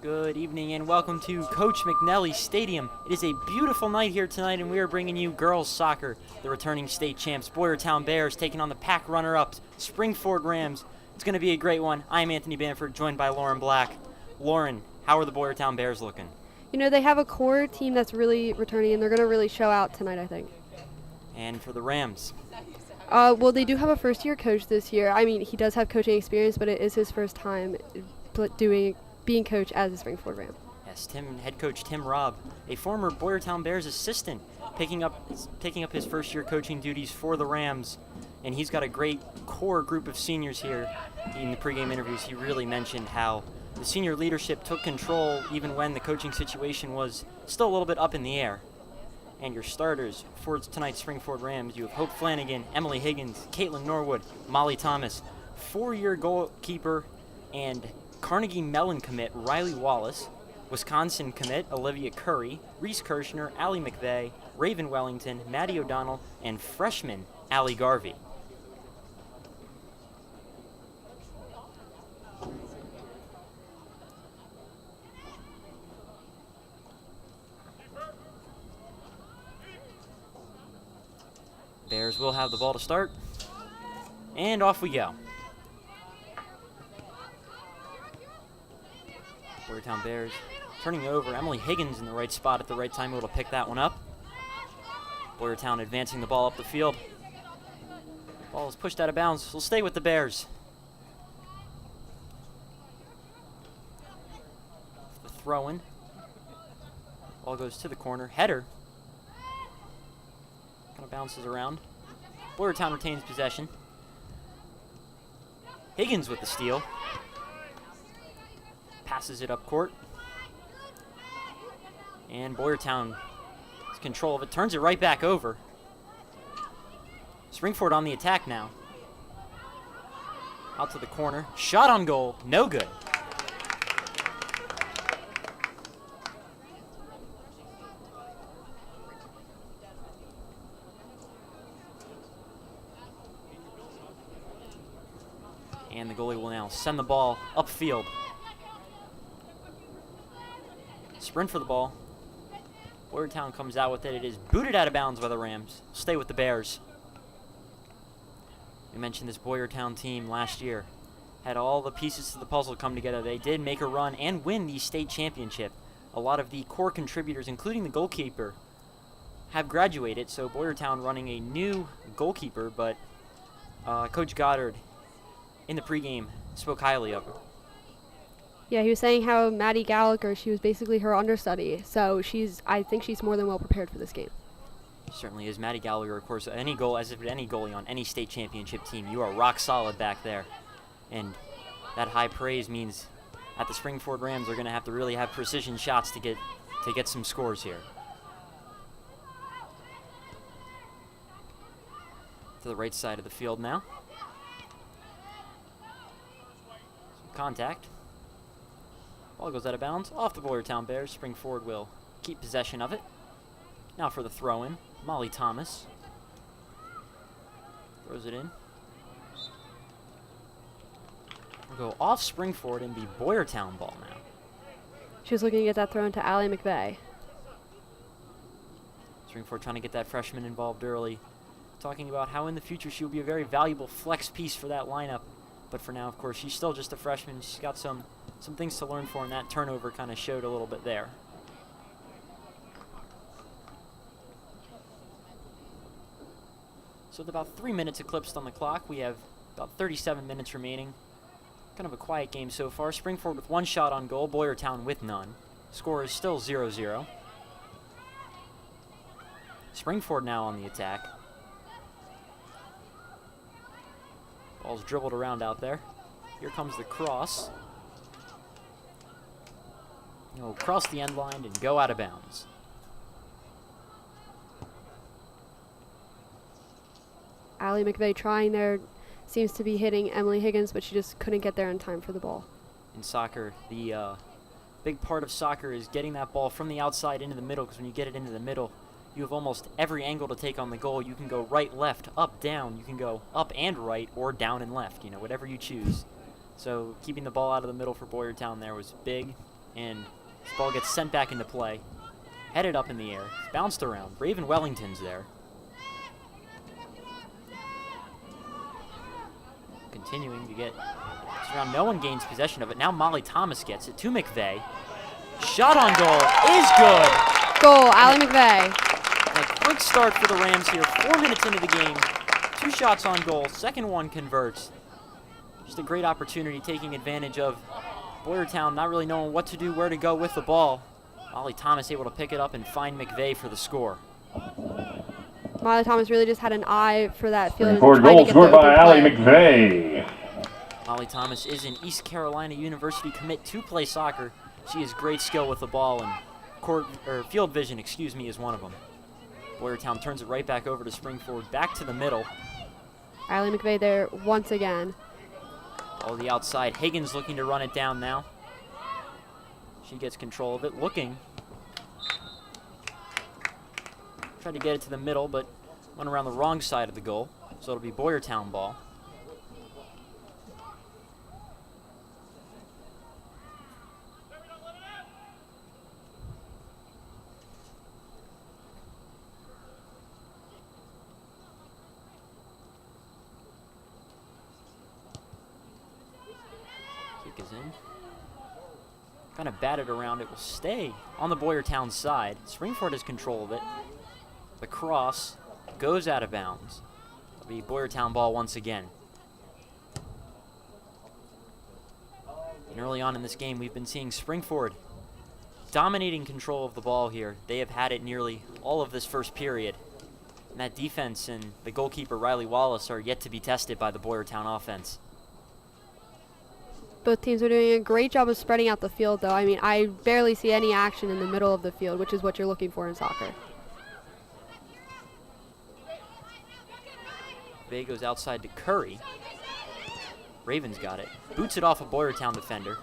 Good evening and welcome to Coach McNally Stadium. It is a beautiful night here tonight and we are bringing you girls soccer. The returning state champs Boyertown Bears taking on the pack runner-ups Springford Rams. It's going to be a great one. I'm Anthony Bamford, joined by Lauren Black. Lauren, how are the Boyertown Bears looking? You know, they have a core team that's really returning, and they're going to really show out tonight, I think. And for the Rams? Well, they do have a first-year coach this year. I mean, he does have coaching experience, but it is his first time being coach as a Springford Ram. Yes, head coach Tim Robb, a former Boyertown Bears assistant, taking up his first-year coaching duties for the Rams, and he's got a great core group of seniors here. In the pregame interviews, he really mentioned how the senior leadership took control even when the coaching situation was still a little bit up in the air. And your starters for tonight's Springford Rams, you have Hope Flanagan, Emily Higgins, Caitlin Norwood, Molly Thomas, four-year goalkeeper and Carnegie Mellon commit Riley Wallace, Wisconsin commit Olivia Curry, Reese Kirshner, Allie McVeigh, Raven Wellington, Maddie O'Donnell, and freshman Allie Garvey. Bears will have the ball to start. And off we go. Boyertown Bears turning over. Emily Higgins in the right spot at the right time, able to pick that one up. Boyertown advancing the ball up the field. Ball is pushed out of bounds. We'll stay with the Bears. The throw-in. Ball goes to the corner. Header. Kind of bounces around. Boyertown retains possession. Higgins with the steal. Passes it up court. And Boyertown has control of it. Turns it right back over. Springford on the attack now. Out to the corner. Shot on goal. No good. And the goalie will now send the ball upfield. Sprint for the ball. Boyertown comes out with it. It is booted out of bounds by the Rams. Stay with the Bears. We mentioned this Boyertown team last year. Had all the pieces to the puzzle come together. They did make a run and win the state championship. A lot of the core contributors, including the goalkeeper, have graduated. So Boyertown running a new goalkeeper, but Coach Goddard in the pregame spoke highly of her. Yeah, he was saying how Maddie Gallagher, she was basically her understudy. So I think she's more than well prepared for this game. Certainly is. Maddie Gallagher, of course, any goalie on any state championship team, you are rock solid back there. And that high praise means that the Springford Rams are going to have to really have precision shots to get some scores here. To the right side of the field now. Contact. Ball goes out of bounds. Off the Boyertown Bears. Springford will keep possession of it. Now for the throw-in. Molly Thomas. Throws it in. We'll go off Springford and be Boyertown ball now. She was looking to get that thrown to Allie McVeigh. Springford trying to get that freshman involved early. Talking about how in the future she will be a very valuable flex piece for that lineup. But for now, of course, she's still just a freshman. She's got some things to learn for, and that turnover kind of showed a little bit there. So with about 3 minutes eclipsed on the clock, we have about 37 minutes remaining. Kind of a quiet game so far. Springford with one shot on goal, Boyertown with none. Score is still 0-0. Springford now on the attack. Ball's dribbled around out there. Here comes the cross. He'll cross the end line and go out of bounds. Allie McVeigh trying there, seems to be hitting Emily Higgins, but she just couldn't get there in time for the ball. In soccer, the big part of soccer is getting that ball from the outside into the middle, because when you get it into the middle, you have almost every angle to take on the goal. You can go right, left, up, down. You can go up and right or down and left, whatever you choose. So keeping the ball out of the middle for Boyertown there was big, and this ball gets sent back into play. Headed up in the air. It's bounced around. Raven Wellington's there. Continuing to get around. No one gains possession of it. Now Molly Thomas gets it to McVeigh. Shot on goal is good. Goal, Allie McVeigh. And a quick start for the Rams here. 4 minutes into the game. 2 shots on goal. Second one converts. Just a great opportunity, taking advantage of Boyertown not really knowing what to do, where to go with the ball. Molly Thomas able to pick it up and find McVeigh for the score. Molly Thomas really just had an eye for that field. Record goal scored by Allie McVeigh. Molly Thomas is an East Carolina University commit to play soccer. She has great skill with the ball, and field vision, is one of them. Boyertown turns it right back over to Springford, back to the middle. Allie McVeigh there once again. All the outside. Higgins looking to run it down now. She gets control of it, looking. Tried to get it to the middle, but went around the wrong side of the goal. So it'll be Boyertown ball. Kick is in. Kind of batted around. It will stay on the Boyertown side. Springford has control of it. The cross goes out of bounds. It'll be Boyertown ball once again. And early on in this game, we've been seeing Springford dominating control of the ball here. They have had it nearly all of this first period. And that defense and the goalkeeper, Riley Wallace, are yet to be tested by the Boyertown offense. Both teams are doing a great job of spreading out the field, though. I mean, I barely see any action in the middle of the field, which is what you're looking for in soccer. Bay goes outside to Curry. Ravens got it. Boots it off a Boyertown defender.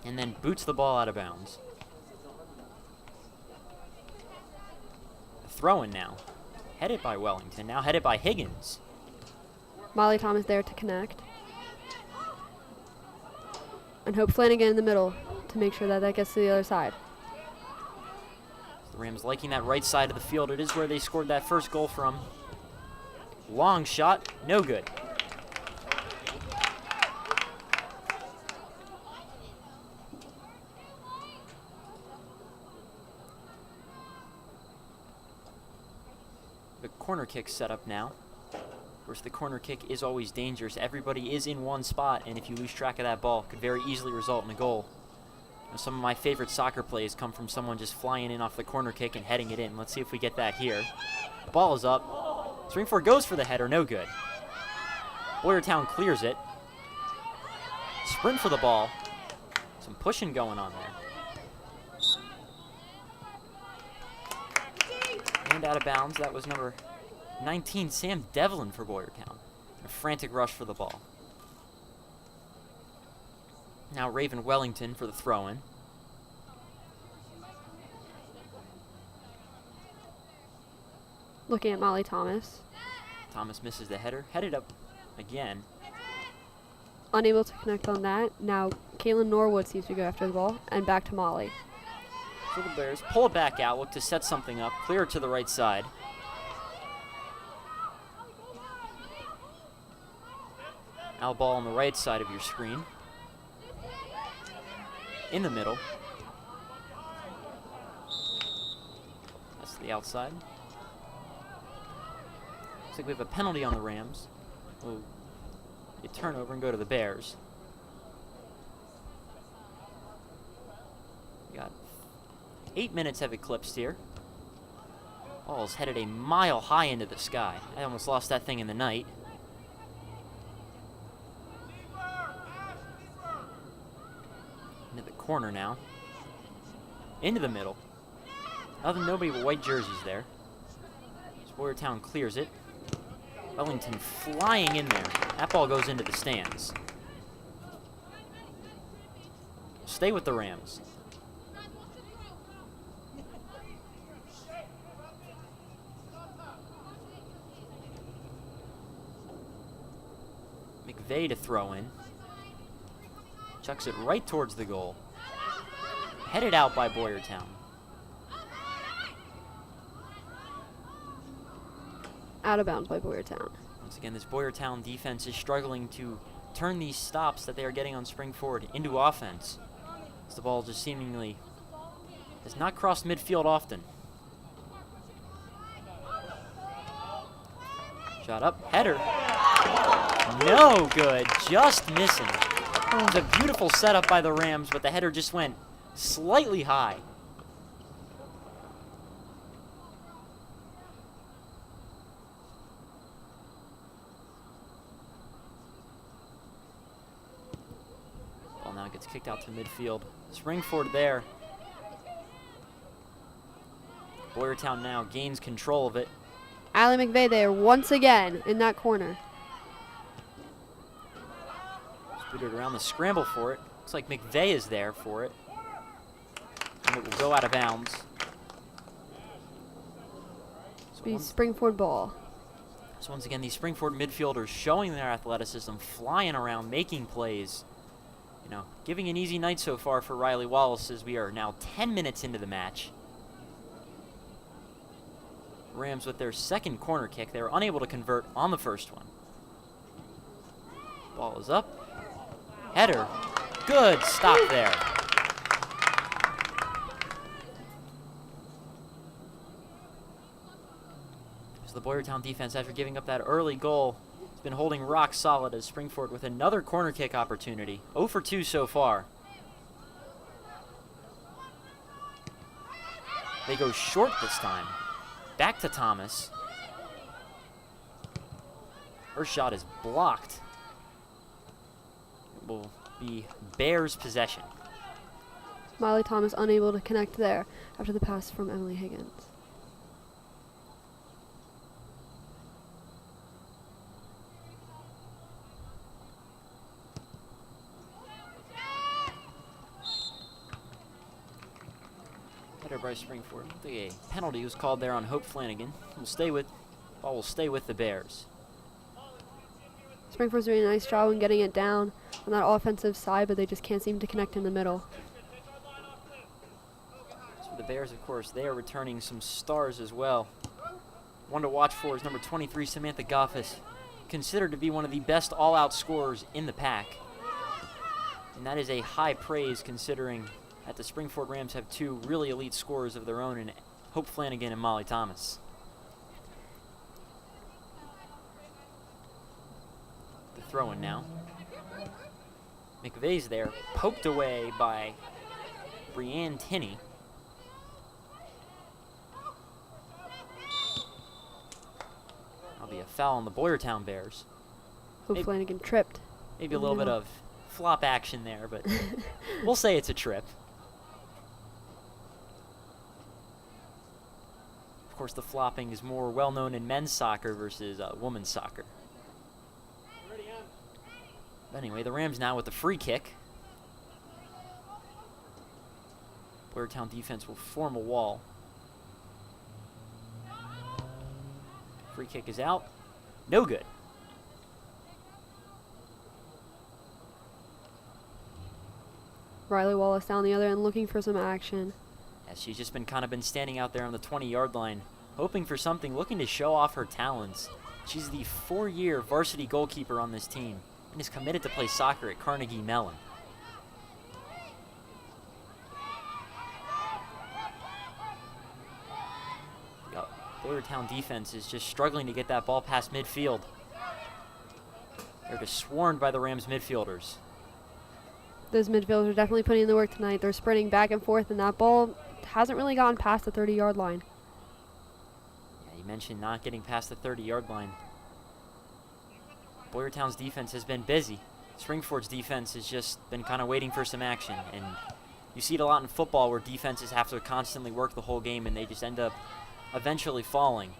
And then boots the ball out of bounds. A throw-in now. Headed by Wellington. Now headed by Higgins. Molly Thomas there to connect. And Hope Flanagan in the middle to make sure that that gets to the other side. The Rams liking that right side of the field. It is where they scored that first goal from. Long shot, no good. The corner kick set up now. Of course, the corner kick is always dangerous. Everybody is in one spot, and if you lose track of that ball, it could very easily result in a goal. Some of my favorite soccer plays come from someone just flying in off the corner kick and heading it in. Let's see if we get that here. Ball is up. Springford goes for the header, no good. Boyertown clears it. Sprint for the ball. Some pushing going on there. And out of bounds, that was number 19, Sam Devlin for Boyertown. A frantic rush for the ball. Now Raven Wellington for the throw-in. Looking at Molly Thomas. Thomas misses the header. Headed up again. Unable to connect on that. Now Caitlin Norwood seems to go after the ball. And back to Molly. So the Bears pull it back out, look to set something up. Clear it to the right side. Now ball on the right side of your screen. In the middle. That's the outside. Looks like we have a penalty on the Rams. We'll get turnover and go to the Bears. We got 8 minutes have eclipsed here. Ball's headed a mile high into the sky. I almost lost that thing in the night. Into the corner now. Into the middle. Nobody but white jerseys there. Boyertown clears it. Wellington flying in there. That ball goes into the stands. Stay with the Rams. McVeigh to throw in. Chucks it right towards the goal. headed out by Boyertown. Out of bounds by Boyertown. Once again, this Boyertown defense is struggling to turn these stops that they are getting on spring forward into offense. As the ball just seemingly has not crossed midfield often. Shot up, header. No good, just missing. It was a beautiful setup by the Rams, but the header just went slightly high. Ball now gets kicked out to midfield. Springford there. Boyertown now gains control of it. Allie McVeigh there once again in that corner. Scooted around the scramble for it. Looks like McVeigh is there for it. And it will go out of bounds. Be Springford ball. So once again, these Springford midfielders showing their athleticism, flying around, making plays. You know, giving an easy night so far for Riley Wallace as we are now 10 minutes into the match. Rams with their second corner kick. They were unable to convert on the first one. Ball is up. Header. Good stop there. So the Boyertown defense, after giving up that early goal, has been holding rock solid as Springford with another corner kick opportunity. 0 for 2 so far. They go short this time. Back to Thomas. Her shot is blocked. It will be Bears possession. Miley Thomas unable to connect there after the pass from Emily Higgins. Header by Springford. I think a penalty was called there on Hope Flanagan. Ball will stay with the Bears. Springford's doing a nice job in getting it down on that offensive side, but they just can't seem to connect in the middle. So the Bears, of course, they are returning some stars as well. One to watch for is number 23, Samantha Goffis, considered to be one of the best all-out scorers in the pack. And that is a high praise considering that the Springford Rams have two really elite scorers of their own in Hope Flanagan and Molly Thomas. The throw-in now. McVeigh's there, poked away by Brianne Tinney. That'll be a foul on the Boyertown Bears. Hope Flanagan tripped. Maybe a little bit of flop action there, but we'll say it's a trip. Of course, the flopping is more well known in men's soccer versus women's soccer. But anyway, the Rams now with the free kick. Boyertown defense will form a wall. Free kick is out. No good. Riley Wallace down the other end looking for some action. As she's just been standing out there on the 20-yard line, hoping for something, looking to show off her talents. She's the 4-year varsity goalkeeper on this team and is committed to play soccer at Carnegie Mellon. The Boyertown defense is just struggling to get that ball past midfield. They're just swarmed by the Rams midfielders. Those midfielders are definitely putting in the work tonight. They're sprinting back and forth, and that ball hasn't really gotten past the 30-yard line. Yeah, you mentioned not getting past the 30-yard line. Boyertown's defense has been busy. Springford's defense has just been kind of waiting for some action. And you see it a lot in football where defenses have to constantly work the whole game and they just end up eventually falling.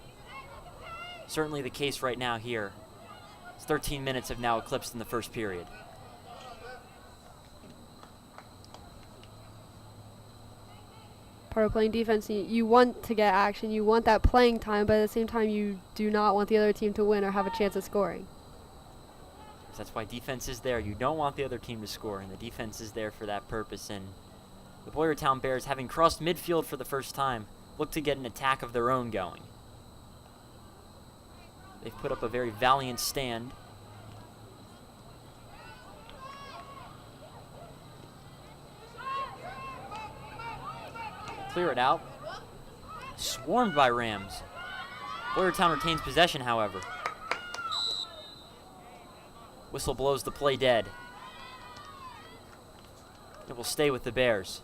Certainly the case right now here. 13 minutes have now eclipsed in the first period. Part of playing defense, you want to get action, you want that playing time, but at the same time you do not want the other team to win or have a chance of scoring. That's why defense is there. You don't want the other team to score, and the defense is there for that purpose. And The Boyertown Bears, having crossed midfield for the first time, look to get an attack of their own going. They've put up a very valiant stand. Clear it out. Swarmed by Rams. Boyertown retains possession, however. Whistle blows the play dead. It will stay with the Bears.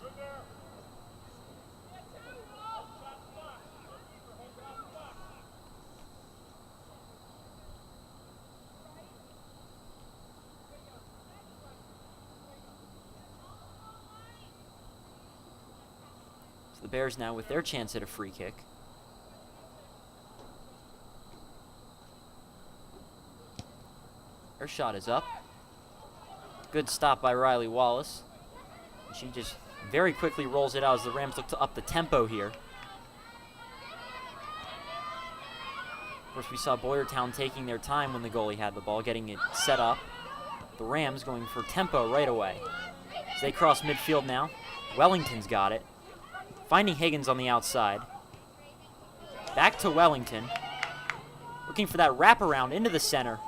So the Bears now with their chance at a free kick. Her shot is up. Good stop by Riley Wallace. She just very quickly rolls it out as the Rams look to up the tempo here. Of course, we saw Boyertown taking their time when the goalie had the ball, getting it set up. The Rams going for tempo right away. As they cross midfield now, Wellington's got it. Finding Higgins on the outside. Back to Wellington. Looking for that wraparound into the center.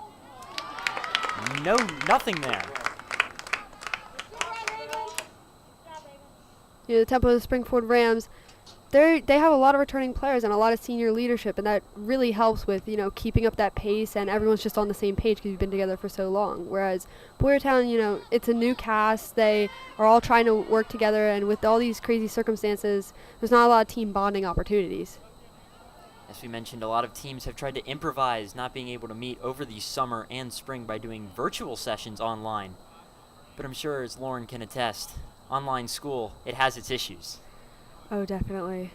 Nothing there. The tempo of the Springford Rams, they have a lot of returning players and a lot of senior leadership, and that really helps with, keeping up that pace, and everyone's just on the same page because you've been together for so long. Whereas Boyertown, it's a new cast. They are all trying to work together, and with all these crazy circumstances, there's not a lot of team bonding opportunities. As we mentioned, a lot of teams have tried to improvise, not being able to meet over the summer and spring by doing virtual sessions online. But I'm sure, as Lauren can attest, online school, it has its issues. Oh, definitely.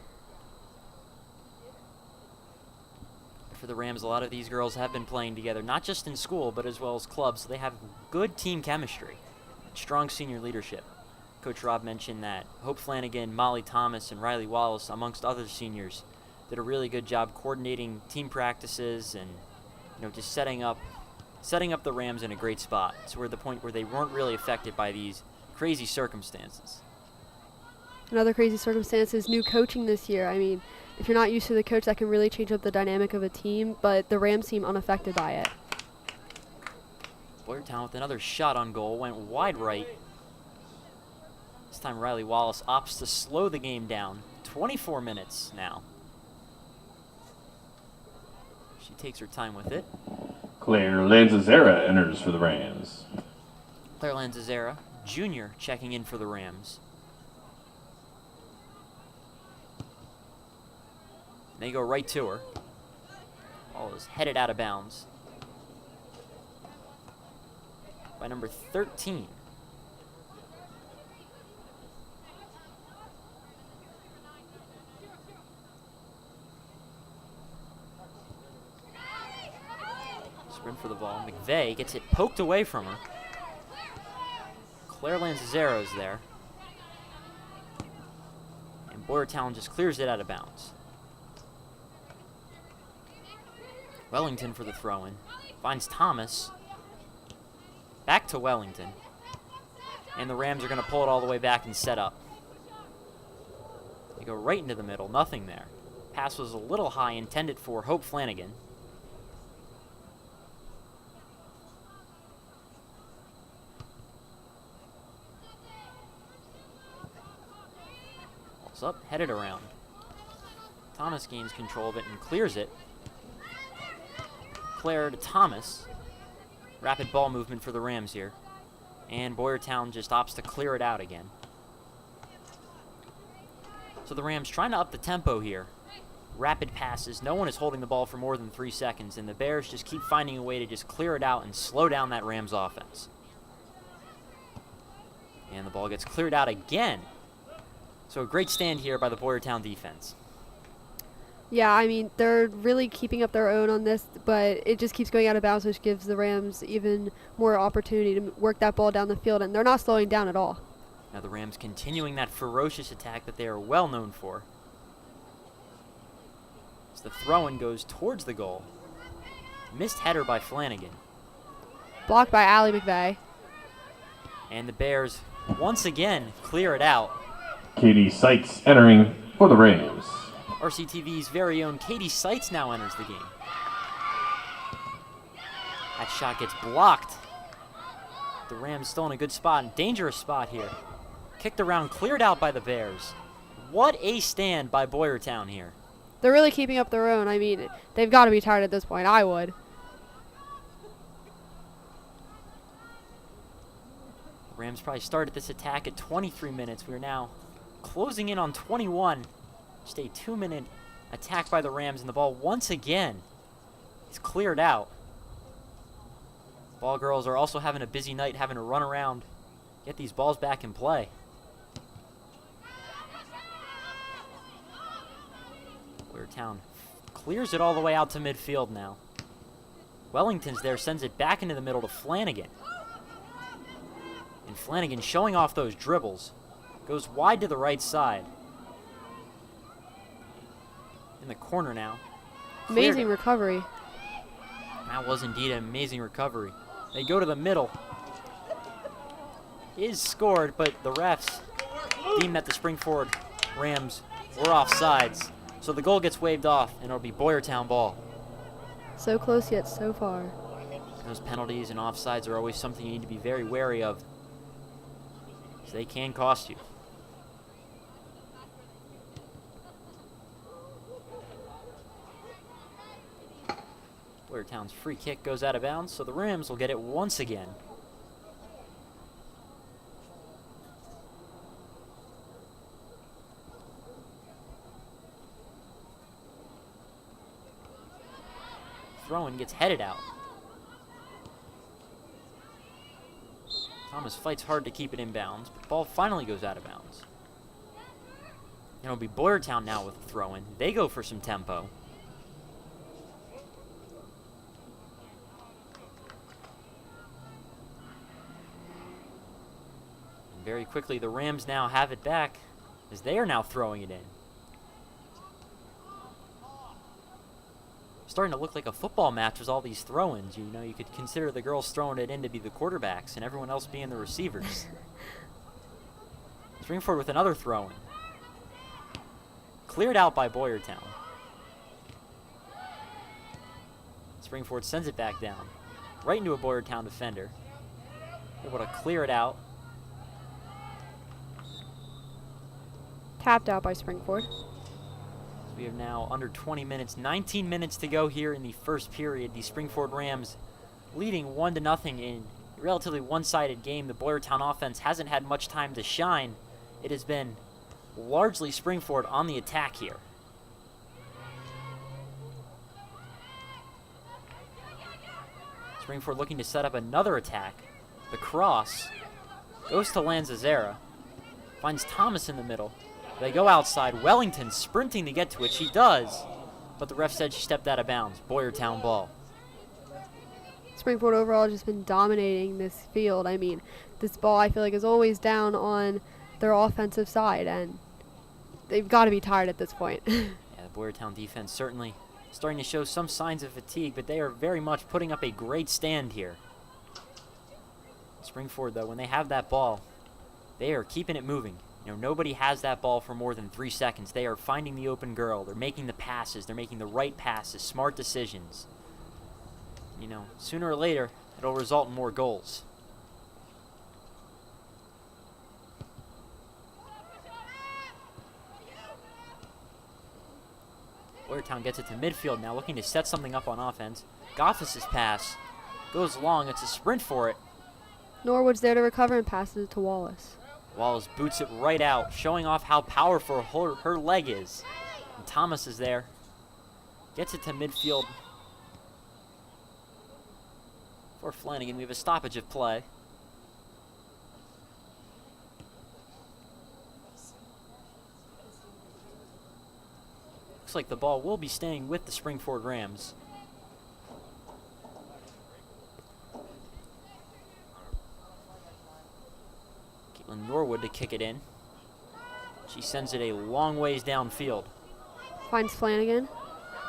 For the Rams, a lot of these girls have been playing together, not just in school, but as well as clubs, so they have good team chemistry, strong senior leadership. Coach Rob mentioned that Hope Flanagan, Molly Thomas, and Riley Wallace, amongst other seniors, did a really good job coordinating team practices and just setting up the Rams in a great spot. So we're at the point where they weren't really affected by these crazy circumstances. Another crazy circumstance is new coaching this year. I mean, if you're not used to the coach, that can really change up the dynamic of a team, but the Rams seem unaffected by it. Boyertown with another shot on goal, went wide right. This time Riley Wallace opts to slow the game down. 24 minutes now. She takes her time with it. Claire Lanzazera enters for the Rams. Claire Lanzazera, junior, checking in for the Rams. They go right to her. Ball is headed out of bounds by number 13. Sprint for the ball. McVeigh gets it poked away from her. Claire Lanzazero's there. And Boyertown just clears it out of bounds. Wellington for the throw-in. Finds Thomas. Back to Wellington. And the Rams are going to pull it all the way back and set up. They go right into the middle. Nothing there. Pass was a little high, intended for Hope Flanagan. Ball's up, headed around. Thomas gains control of it and clears it. Claire to Thomas. Rapid ball movement for the Rams here. And Boyertown just opts to clear it out again. So the Rams trying to up the tempo here. Rapid passes. No one is holding the ball for more than 3 seconds, and the Bears just keep finding a way to just clear it out and slow down that Rams offense. And the ball gets cleared out again. So a great stand here by the Boyertown defense. Yeah, I mean, they're really keeping up their own on this, but it just keeps going out of bounds, which gives the Rams even more opportunity to work that ball down the field, and they're not slowing down at all. Now the Rams continuing that ferocious attack that they are well known for. As the throw-in goes towards the goal. Missed header by Flanagan. Blocked by Allie McVeigh. And the Bears once again clear it out. Katie Sykes entering for the Rams. RCTV's very own Katie Seitz now enters the game. That shot gets blocked. The Rams still in a good spot, dangerous spot here. Kicked around, cleared out by the Bears. What a stand by Boyertown here. They're really keeping up their own. I mean, they've got to be tired at this point. I would. Rams probably started this attack at 23 minutes. We're now closing in on 21. Just a 2-minute attack by the Rams, and the ball once again is cleared out. Ball girls are also having a busy night, having to run around, get these balls back in play. Boyertown clears it all the way out to midfield now. Wellington's there, sends it back into the middle to Flanagan. And Flanagan showing off those dribbles. Goes wide to the right side. In the corner now. Amazing recovery. That was indeed an amazing recovery. They go to the middle. Is scored, but the refs deem that the Springford Rams were offsides. So the goal gets waved off, and it'll be Boyertown ball. So close yet so far. Those penalties and offsides are always something you need to be very wary of, because they can cost you. Boyertown's free kick goes out of bounds, so the Rams will get it once again. Throw-in gets headed out. Thomas fights hard to keep it in bounds, but the ball finally goes out of bounds. And it'll be Boyertown now with the throw-in. They go for some tempo. And very quickly, the Rams now have it back, as they are now throwing it in. Starting to look like a football match with all these throw-ins. You know, you could consider the girls throwing it in to be the quarterbacks and everyone else being the receivers. Springford with another throw-in. Cleared out by Boyertown. Springford sends it back down. Right into a Boyertown defender. Able to clear it out. Tapped out by Springford. We have now under 20 minutes, 19 minutes to go here in the first period. The Springford Rams leading 1-0 in a relatively one-sided game. The Boyertown offense hasn't had much time to shine. It has been largely Springford on the attack here. Springford looking to set up another attack. The cross goes to Lanzazera. Finds Thomas in the middle. They go outside. Wellington sprinting to get to it. She does. But the ref said she stepped out of bounds. Boyertown ball. Springford overall just been dominating this field. I mean, this ball I feel like is always down on their offensive side, and they've got to be tired at this point. Yeah, the Boyertown defense certainly starting to show some signs of fatigue, but they are very much putting up a great stand here. Springford, though, when they have that ball, they are keeping it moving. You know, nobody has that ball for more than 3 seconds. They are finding the open girl. They're making the passes. They're making the right passes, smart decisions. You know, sooner or later, it'll result in more goals. Boyertown gets it to midfield now, looking to set something up on offense. Goffis' pass goes long. It's a sprint for it. Norwood's there to recover and passes it to Wallace. Wallace boots it right out, showing off how powerful her leg is. And Thomas is there. Gets it to midfield. For Flanagan, we have a stoppage of play. Looks like the ball will be staying with the Springford Rams. Norwood to kick it in. She sends it a long ways downfield. Finds Flanagan.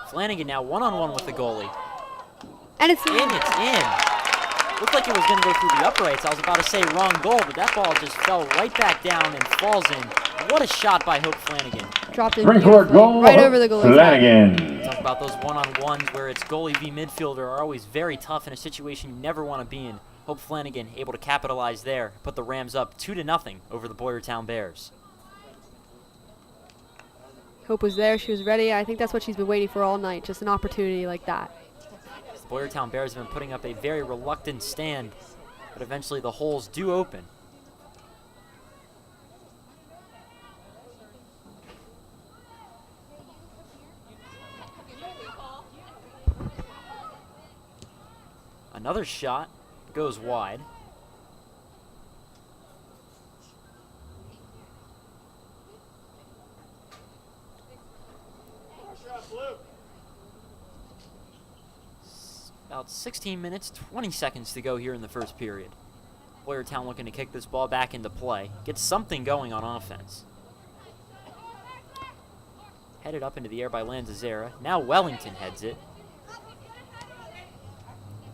Flanagan now one-on-one with the goalie. And it's in. It's in. Looked like it was going to go through the uprights. I was about to say wrong goal, but that ball just fell right back down and falls in What a shot by Hope Flanagan. Dropped in Front court beautifully, goal, right over the goalie's head. Flanagan. Talk about those one-on-ones where it's goalie v midfielder are always very tough in a situation you never want to be in. Hope Flanagan able to capitalize there, put the Rams up 2-0 over the Boyertown Bears. Hope was there. She was ready. I think that's what she's been waiting for all night, just an opportunity like that. The Boyertown Bears have been putting up a very reluctant stand, but eventually the holes do open. Another shot goes wide. About 16 minutes, 20 seconds to go here in the first period. Boyertown looking to kick this ball back into play, get something going on offense. Headed up into the air by Lanzazera. Now Wellington heads it.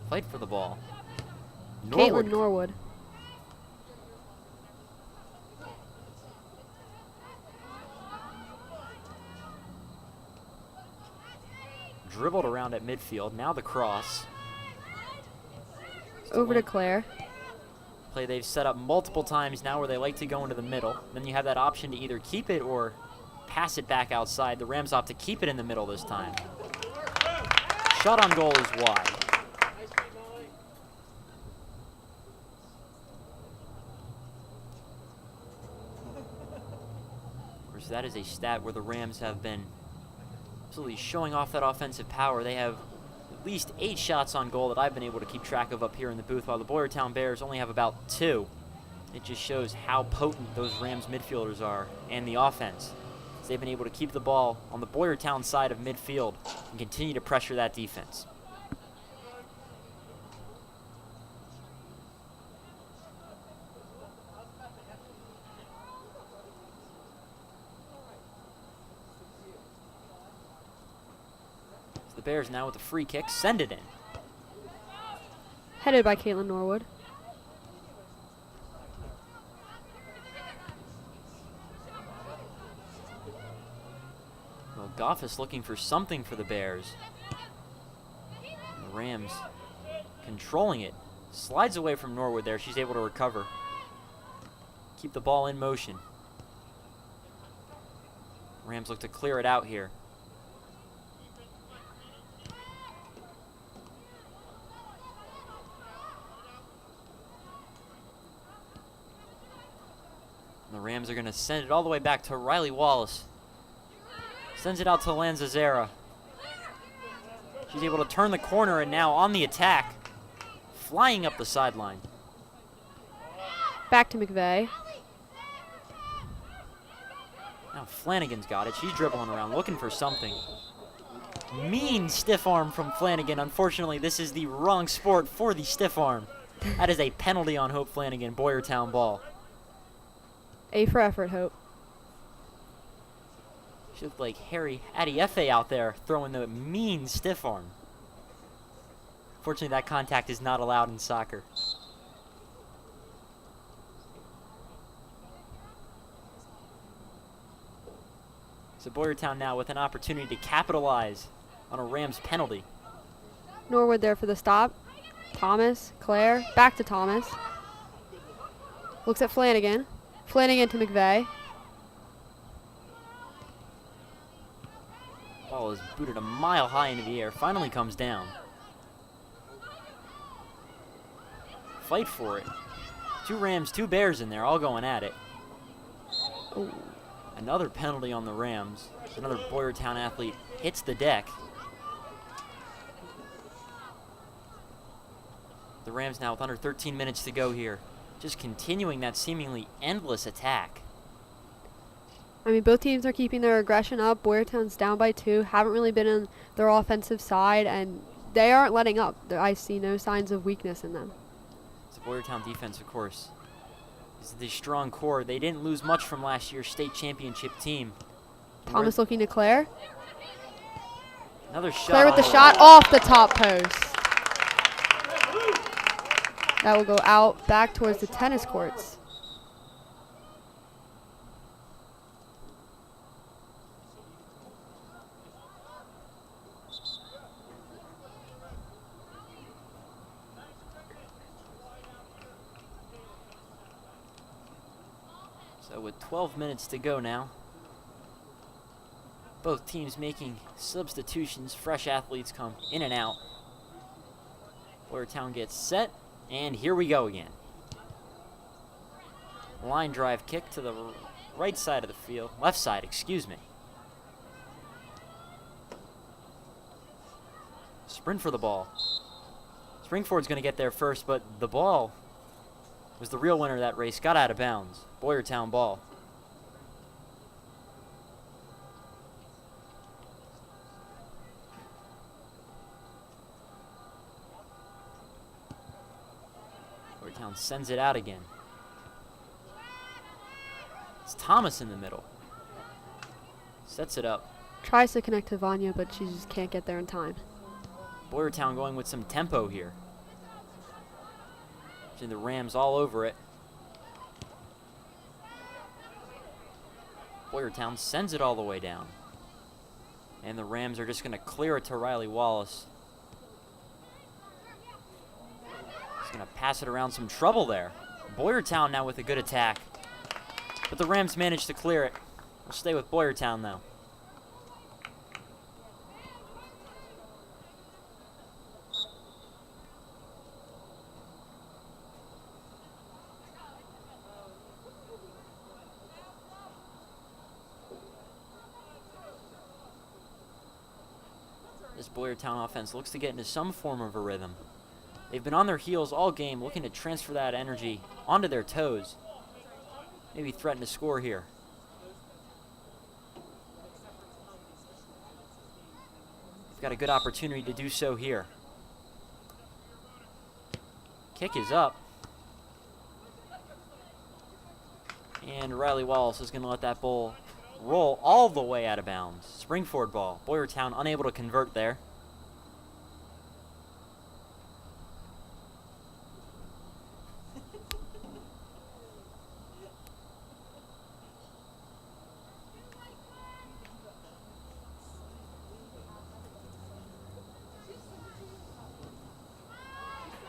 Fight for the ball. Caitlin Norwood. Dribbled around at midfield. Now the cross. Over to Claire. Play they've set up multiple times now where they like to go into the middle. Then you have that option to either keep it or pass it back outside. The Rams opt to keep it in the middle this time. Shot on goal is wide. Of course, that is a stat where the Rams have been absolutely showing off that offensive power. They have at least 8 shots on goal that I've been able to keep track of up here in the booth, while the Boyertown Bears only have about 2. It just shows how potent those Rams midfielders are and the offense. So they've been able to keep the ball on the Boyertown side of midfield and continue to pressure that defense. The Bears now with a free kick, send it in. Headed by Caitlin Norwood. Well, Goff is looking for something for the Bears. The Rams controlling it. Slides away from Norwood there. She's able to recover. Keep the ball in motion. Rams look to clear it out here. The Rams are going to send it all the way back to Riley Wallace. Sends it out to Lanzazera. She's able to turn the corner and now on the attack. Flying up the sideline. Back to McVeigh. Now Flanagan's got it. She's dribbling around looking for something. Mean stiff arm from Flanagan. Unfortunately, this is the wrong sport for the stiff arm. That is a penalty on Hope Flanagan, Boyertown ball. A for effort, Hope. She looked like Harry Adiefe out there throwing the mean stiff arm. Fortunately, that contact is not allowed in soccer. So Boyertown now with an opportunity to capitalize on a Rams penalty. Norwood there for the stop. Thomas, Claire, back to Thomas. Looks at Flanagan. Flanagan to McVeigh. Ball is booted a mile high into the air. Finally comes down. Fight for it. 2 Rams, 2 Bears in there, all going at it. Ooh. Another penalty on the Rams. Another Boyertown athlete hits the deck. The Rams now with under 13 minutes to go here. Just continuing that seemingly endless attack. I mean, both teams are keeping their aggression up. Boyertown's down by 2. Haven't really been on their offensive side, and they aren't letting up. I see no signs of weakness in them. The Boyertown defense, of course, is the strong core. They didn't lose much from last year's state championship team. Thomas looking to Claire. Another shot. Claire with the shot off the top post. That will go out back towards the tennis courts. So with 12 minutes to go now, both teams making substitutions. Fresh athletes come in and out. Boyertown gets set, and here we go again. Line drive kick to the right side of the field. Left side, excuse me. Sprint for the ball. Springford's going to get there first, but the ball was the real winner of that race. Got out of bounds. Boyertown ball. Boyertown sends it out again. It's Thomas in the middle. Sets it up. Tries to connect to Vanya, but she just can't get there in time. Boyertown going with some tempo here. Seeing the Rams all over it. Boyertown sends it all the way down. And the Rams are just going to clear it to Riley Wallace. He's going to pass it around. Some trouble there. Boyertown now with a good attack. But the Rams managed to clear it. We'll stay with Boyertown though. This Boyertown offense looks to get into some form of a rhythm. They've been on their heels all game, looking to transfer that energy onto their toes. Maybe threaten to score here. They've got a good opportunity to do so here. Kick is up. And Riley Wallace is going to let that ball roll all the way out of bounds. Springford ball. Boyertown unable to convert there.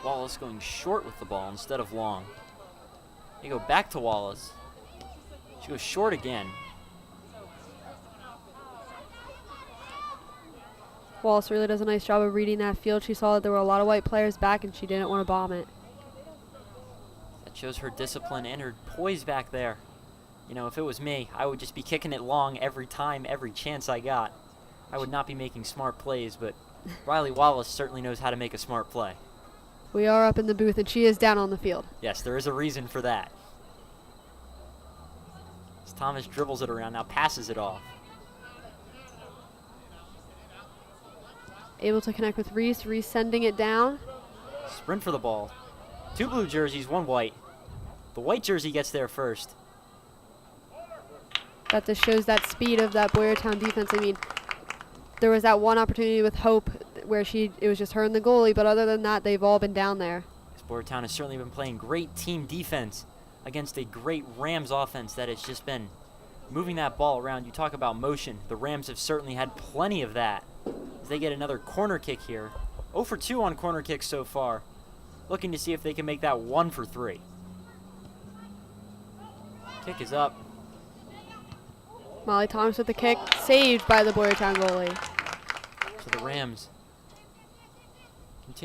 Wallace going short with the ball instead of long. They go back to Wallace. She goes short again. Wallace really does a nice job of reading that field. She saw that there were a lot of white players back and she didn't want to bomb it. That shows her discipline and her poise back there. You know, if it was me, I would just be kicking it long every time, every chance I got. I would not be making smart plays, but Riley Wallace certainly knows how to make a smart play. We are up in the booth and she is down on the field. Yes, there is a reason for that. As Thomas dribbles it around, now passes it off. Able to connect with Reese. Reese sending it down. Sprint for the ball. 2 blue jerseys, 1 white. The white jersey gets there first. That just shows that speed of that Boyertown defense. I mean, there was that one opportunity with Hope where it was just her and the goalie, but other than that, they've all been down there. Boyertown has certainly been playing great team defense against a great Rams offense that has just been moving that ball around. You talk about motion. The Rams have certainly had plenty of that. As they get another corner kick here. 0 for 2 on corner kicks so far. Looking to see if they can make that 1 for 3. Kick is up. Molly Thomas with the kick, saved by the Boyertown goalie. So the Rams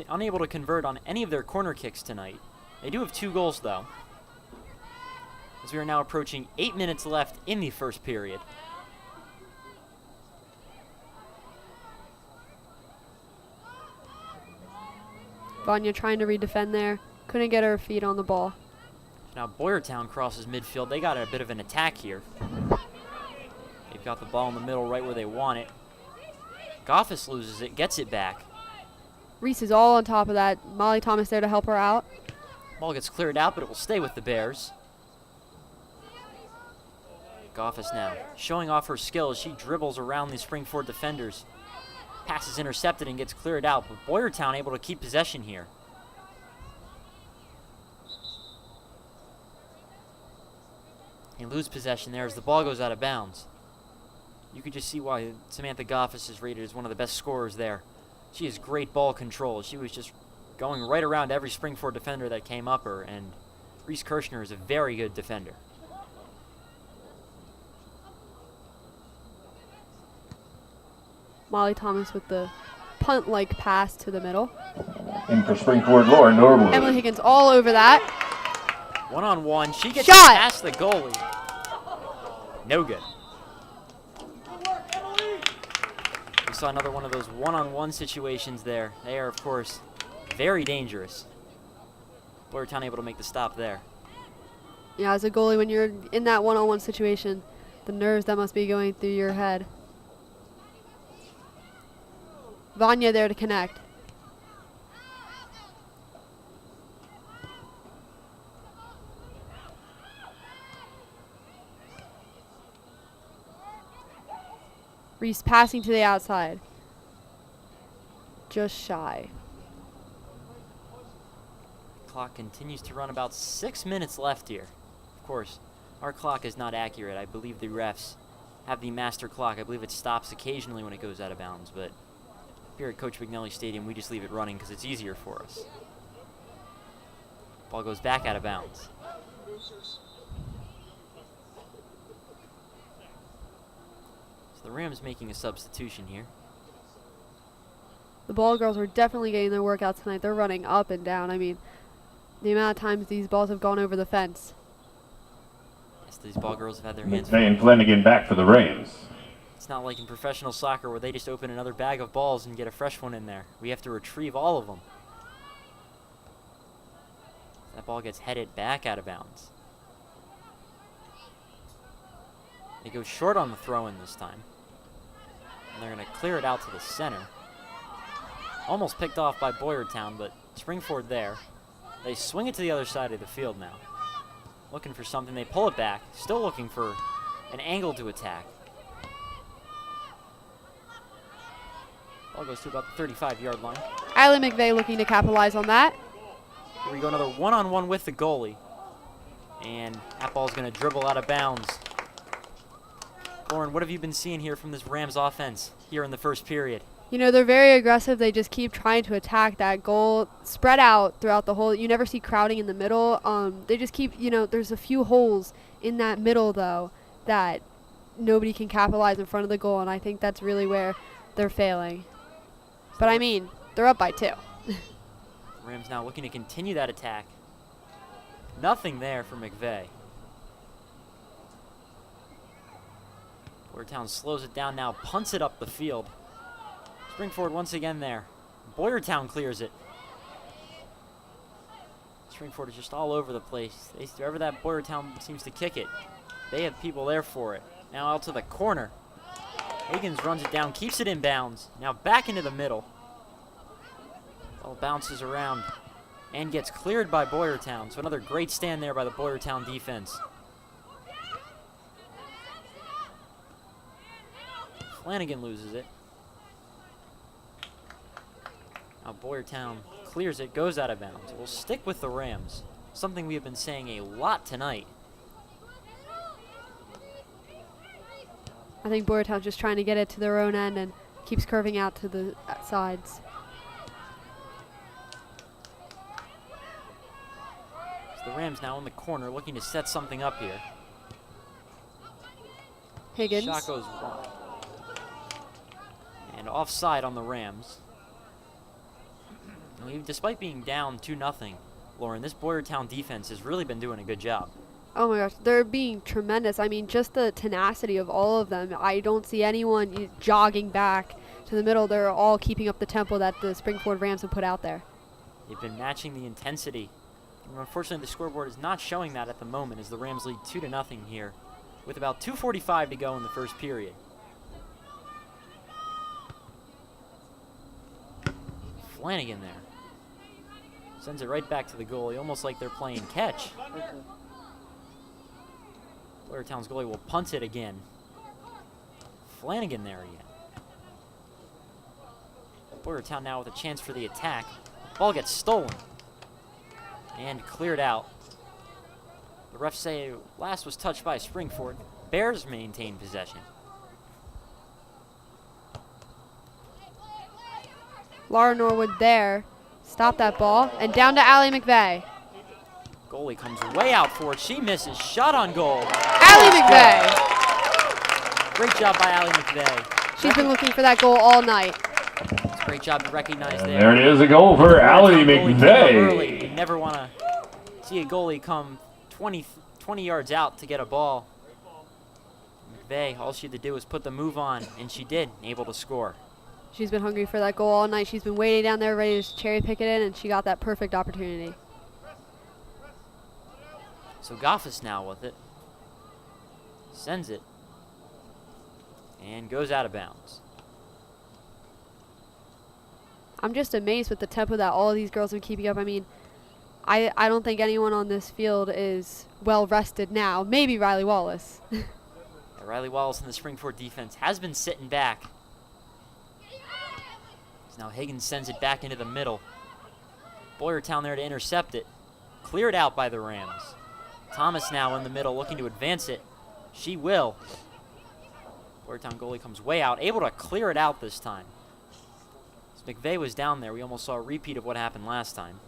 unable to convert on any of their corner kicks tonight. They do have 2 goals though. As we are now approaching 8 minutes left in the first period. Vanya trying to redefend there. Couldn't get her feet on the ball. Now Boyertown crosses midfield. They got a bit of an attack here. They've got the ball in the middle right where they want it. Goffis loses it, gets it back. Reese is all on top of that. Molly Thomas there to help her out. Ball gets cleared out, but it will stay with the Bears. Goffis now showing off her skill as she dribbles around the Springford defenders. Pass is intercepted and gets cleared out, but Boyertown able to keep possession here. They lose possession there as the ball goes out of bounds. You could just see why Samantha Goffis is rated as one of the best scorers there. She has great ball control. She was just going right around every Springford defender that came up her, and Reese Kirshner is a very good defender. Molly Thomas with the punt-like pass to the middle. In for Springford, Lauren Norwood. Emily Higgins all over that. One-on-one. She gets Shot! past the goalie. No good. We saw another one of those one-on-one situations there. They are, of course, very dangerous. Boyertown able to make the stop there. Yeah, as a goalie, when you're in that one-on-one situation, the nerves that must be going through your head. Vanya there to connect. Reese passing to the outside. Just shy. Clock continues to run, about 6 minutes left here. Of course, our clock is not accurate. I believe the refs have the master clock. I believe it stops occasionally when it goes out of bounds, but here at Coach McNally Stadium, we just leave it running because it's easier for us. Ball goes back out of bounds. So the Rams making a substitution here. The ball girls are definitely getting their workout tonight. They're running up and down. I mean, the amount of times these balls have gone over the fence. Yes, these ball girls have had their hands full. McVeigh and Flanagan back for the Rams. It's not like in professional soccer where they just open another bag of balls and get a fresh one in there. We have to retrieve all of them. That ball gets headed back out of bounds. They go short on the throw-in this time. And they're going to clear it out to the center. Almost picked off by Boyertown, but Springford there. They swing it to the other side of the field now. Looking for something. They pull it back. Still looking for an angle to attack. Ball goes to about the 35-yard line. Isla McVeigh looking to capitalize on that. Here we go, another one-on-one with the goalie. And that ball's going to dribble out of bounds. Lauren, what have you been seeing here from this Rams offense here in the first period? You know, they're very aggressive. They just keep trying to attack that goal, spread out throughout the whole. You never see crowding in the middle. They just keep, you know, there's a few holes in that middle, though, that nobody can capitalize in front of the goal, and I think that's really where they're failing. But, I mean, they're up by 2. Rams now looking to continue that attack. Nothing there for McVeigh. Boyertown slows it down now, punts it up the field. Springford once again there. Boyertown clears it. Springford is just all over the place. Wherever that Boyertown seems to kick it, they have people there for it. Now out to the corner. Higgins runs it down, keeps it in bounds. Now back into the middle. Ball bounces around and gets cleared by Boyertown. So another great stand there by the Boyertown defense. Flanagan loses it. Now Boyertown clears it, goes out of bounds. We'll stick with the Rams. Something we have been saying a lot tonight. I think Boyertown's just trying to get it to their own end and keeps curving out to the sides. So the Rams now in the corner looking to set something up here. Higgins. Shot goes wide. And offside on the Rams. Despite being down 2-0, Lauren, this Boyertown defense has really been doing a good job. Oh my gosh, they're being tremendous. I mean, just the tenacity of all of them. I don't see anyone jogging back to the middle. They're all keeping up the tempo that the Springford Rams have put out there. They've been matching the intensity. And unfortunately, the scoreboard is not showing that at the moment as the Rams lead 2-0 here with about 2:45 to go in the first period. Flanagan there. Sends it right back to the goalie, almost like they're playing catch. Boyertown's goalie will punt it again. Flanagan there again. Boyertown now with a chance for the attack. Ball gets stolen and cleared out. The refs say last was touched by Springford. Bears maintain possession. Laura Norwood there. Stop that ball. And down to Allie McVeigh. Goalie comes way out for it. She misses. Shot on goal. Allie McVeigh. Great job by Allie McVeigh. She's been looking for that goal all night. It's a great job to recognize And there. there it is, a goal for Allie McVeigh. You McVeigh. never want to see a goalie come 20 yards out to get a ball. McVeigh, all she had to do was put the move on, and she did, able to score. She's been hungry for that goal all night. She's been waiting down there ready to cherry pick it in, and she got that perfect opportunity. So Goffis now with it. Sends it. And goes out of bounds. I'm just amazed with the tempo that all of these girls are keeping up. I mean, I don't think anyone on this field is well rested now. Maybe Riley Wallace. Riley Wallace in the Springford defense has been sitting back. So now Higgins sends it back into the middle. Boyertown there to intercept it. Cleared out by the Rams. Thomas now in the middle looking to advance it. She will. Boyertown goalie comes way out, able to clear it out this time. As McVeigh was down there, we almost saw a repeat of what happened last time.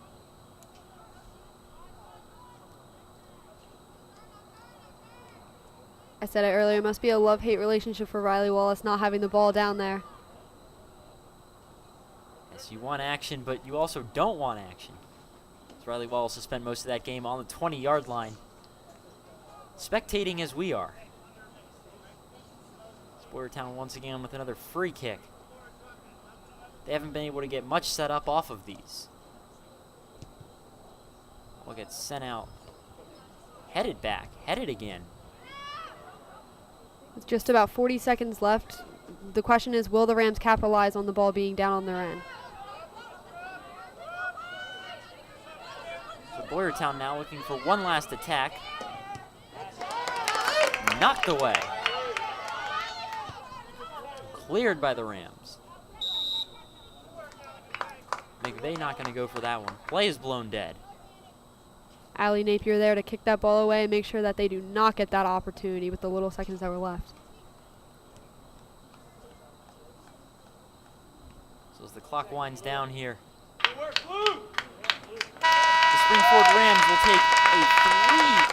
I said it earlier, it must be a love-hate relationship for Riley Wallace not having the ball down there. Yes, you want action, but you also don't want action. As Riley Wallace has spent most of that game on the 20-yard line, spectating as we are. Boyertown once again with another free kick. They haven't been able to get much set up off of these. Will get sent out. Headed back. Headed again. With just about 40 seconds left, the question is, will the Rams capitalize on the ball being down on their end? So Boyertown now looking for one last attack. Knocked away. Cleared by the Rams. McVeigh not going to go for that one. Play is blown dead. Allie Napier there to kick that ball away and make sure that they do not get that opportunity with the little seconds that were left. So as the clock winds down here, the Springford Rams will take a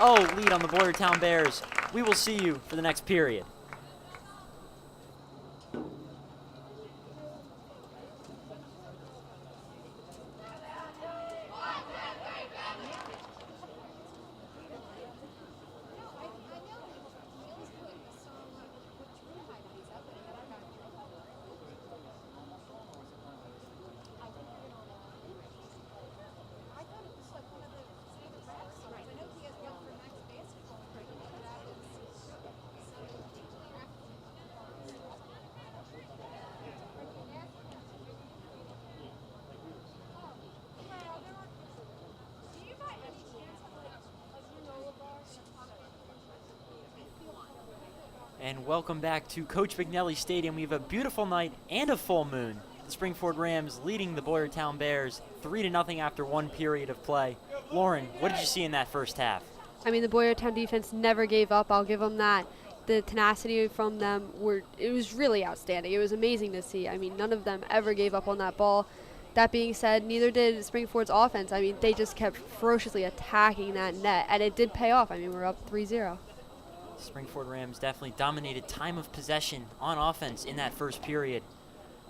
3-0 lead on the Boyertown Bears. We will see you for the next period. And welcome back to Coach McNally Stadium. We have a beautiful night and a full moon. The Springford Rams leading the Boyertown Bears 3-0 after one period of play. Lauren, what did you see in that first half? I mean, the Boyertown defense never gave up. I'll give them that. The tenacity from them, it was really outstanding. It was amazing to see. I mean, none of them ever gave up on that ball. That being said, neither did Springford's offense. I mean, they just kept ferociously attacking that net, and it did pay off. I mean, we're up 3-0. Springford Rams definitely dominated time of possession on offense in that first period.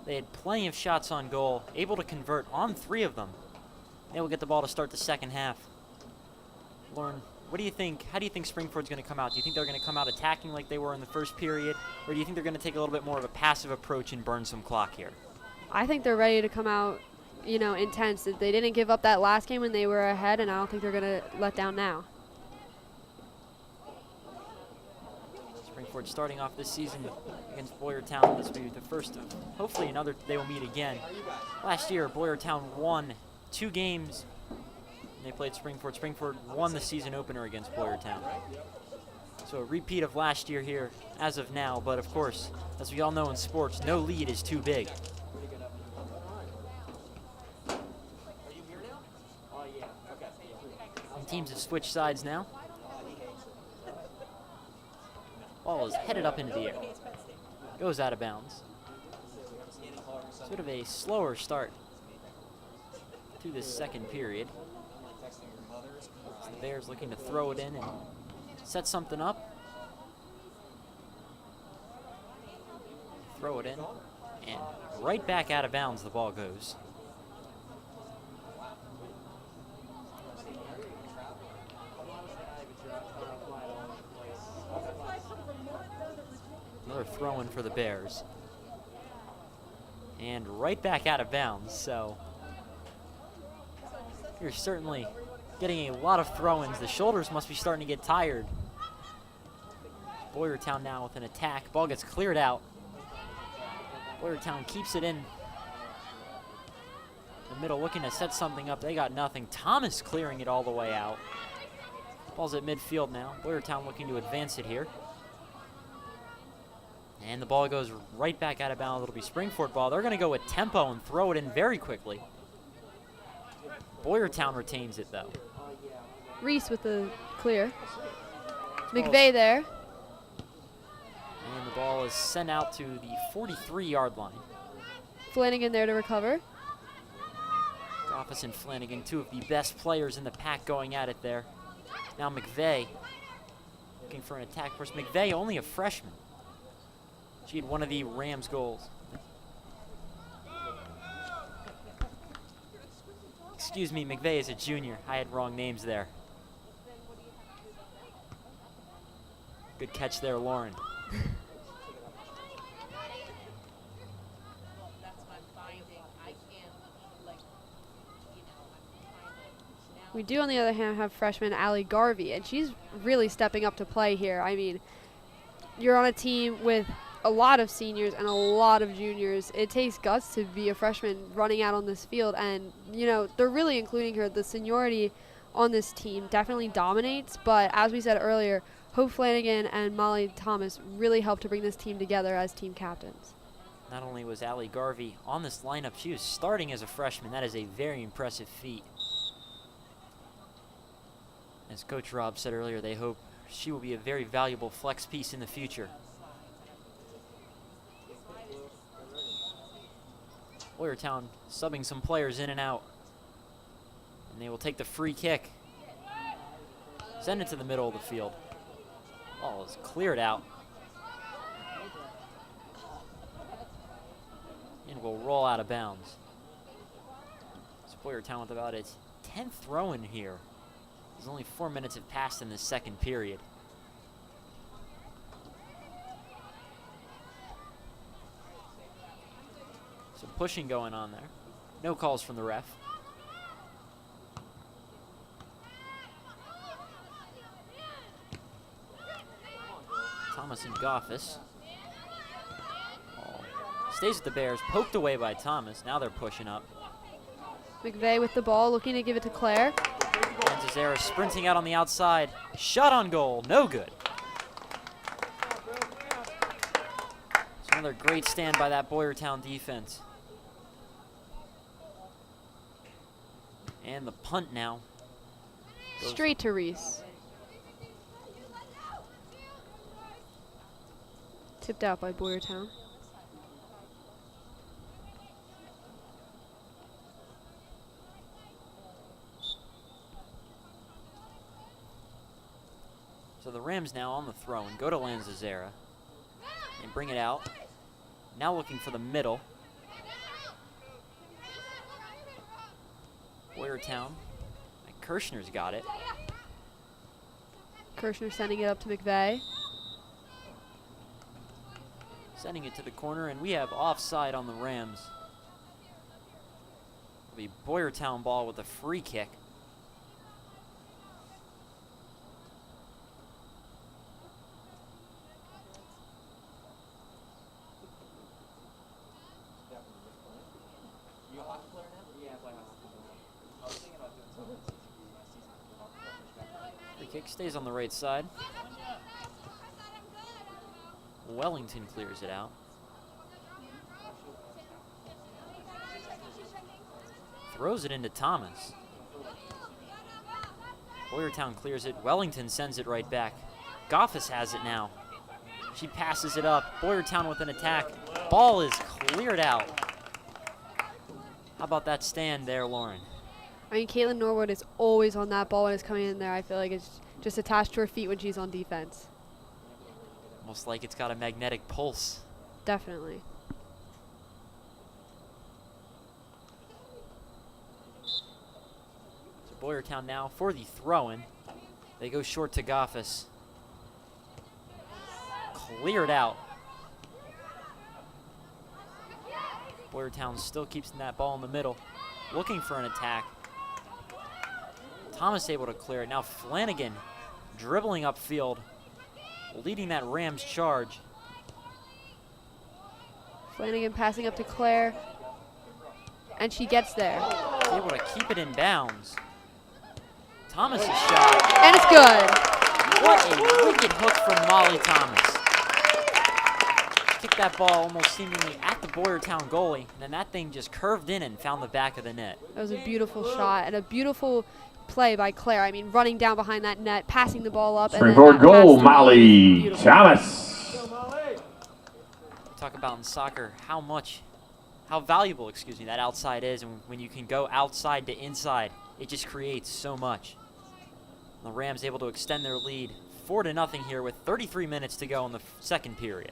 They had plenty of shots on goal, able to convert on 3 of them. They will get the ball to start the second half. Lauren, what do you think? How do you think Springford's going to come out? Do you think they're going to come out attacking like they were in the first period? Or do you think they're going to take a little bit more of a passive approach and burn some clock here? I think they're ready to come out, intense. They didn't give up that last game when they were ahead, and I don't think they're going to let down now. Springford starting off this season against Boyertown. This will be the first of hopefully another they will meet again. Last year, Boyertown won 2 games. They played Springford. Springford won the season opener against Boyertown. So a repeat of last year here as of now, but of course, as we all know in sports, no lead is too big. And teams have switched sides now. Ball is headed up into the air. Goes out of bounds. Sort of a slower start to this second period. So the Bears looking to throw it in and set something up. throw it in, and right back out of bounds the ball goes. Another throw in for the Bears. And right back out of bounds, so you're certainly getting a lot of throw-ins. The shoulders must be starting to get tired. Boyertown now with an attack. Ball gets cleared out. Boyertown keeps it in the middle, looking to set something up. They got nothing. Thomas clearing it all the way out. Ball's at midfield now. Boyertown looking to advance it here. And the ball goes right back out of bounds. It'll be Springford ball. They're going to go with tempo and throw it in very quickly. Boyertown retains it, though. Reese with the clear. McVeigh there. And the ball is sent out to the 43-yard line. Flanagan there to recover. Goffis and Flanagan, two of the best players in the pack going at it there. Now McVeigh looking for an attack. Of course, McVeigh only a freshman. She had one of the Rams' goals. Excuse me, McVeigh is a junior. I had wrong names there. Good catch there, Lauren. We do, on the other hand, have freshman Allie Garvey, and she's really stepping up to play here. I mean, you're on a team with a lot of seniors and a lot of juniors. It takes guts to be a freshman running out on this field, and, you know, they're really including her. The seniority on this team definitely dominates, but as we said earlier, Hope Flanagan and Molly Thomas really helped to bring this team together as team captains. Not only was Allie Garvey on this lineup, she was starting as a freshman. That is a very impressive feat. As Coach Rob said earlier, they hope she will be a very valuable flex piece in the future. Boyertown subbing some players in and out. And they will take the free kick. Send it to the middle of the field. Ball is cleared out. And will roll out of bounds. Boyertown with about its 10th throw in here. As only 4 minutes have passed in this second period. Some pushing going on there. No calls from the ref. Thomas and Goffis. Ball stays with the Bears, poked away by Thomas. Now they're pushing up. McVeigh with the ball, looking to give it to Claire. Zara sprinting out on the outside. Shot on goal, no good. It's another great stand by that Boyertown defense. And the punt now. Straight to Reese. Tipped out by Boyertown. So the Rams now on the throw and go to Lanzazera. They bring it out. Now looking for the middle. Boyertown. Kirshner's got it. Kirshner sending it up to McVeigh. Sending it to the corner, and we have offside on the Rams. The Boyertown ball with a free kick. Free kick stays on the right side. Wellington clears it out. Throws it into Thomas. Boyertown clears it. Wellington sends it right back. Goffis has it now. She passes it up. Boyertown with an attack. Ball is cleared out. How about that stand there, Lauren? I mean, Caitlin Norwood is always on that ball when it's coming in there. I feel like it's just attached to her feet when she's on defense. Almost like it's got a magnetic pulse. Definitely. Boyertown now for the throw-in. They go short to Goffis. Cleared out. Boyertown still keeps that ball in the middle, looking for an attack. Thomas able to clear it. Now Flanagan dribbling upfield, leading that Rams charge. Flanagan passing up to Claire, and she gets there. Able to keep it in bounds. Thomas's shot. And it's good. What a wicked hook from Molly Thomas. Kicked that ball almost seemingly at the Boyertown goalie, and then that thing just curved in and found the back of the net. That was a beautiful shot and a beautiful play by Claire. I mean, running down behind that net, passing the ball up. Springboard goal, Molly Thomas. Talk about in soccer how valuable, that outside is, and when you can go outside to inside, it just creates so much. The Rams able to extend their lead 4-0 here with 33 minutes to go in the second period.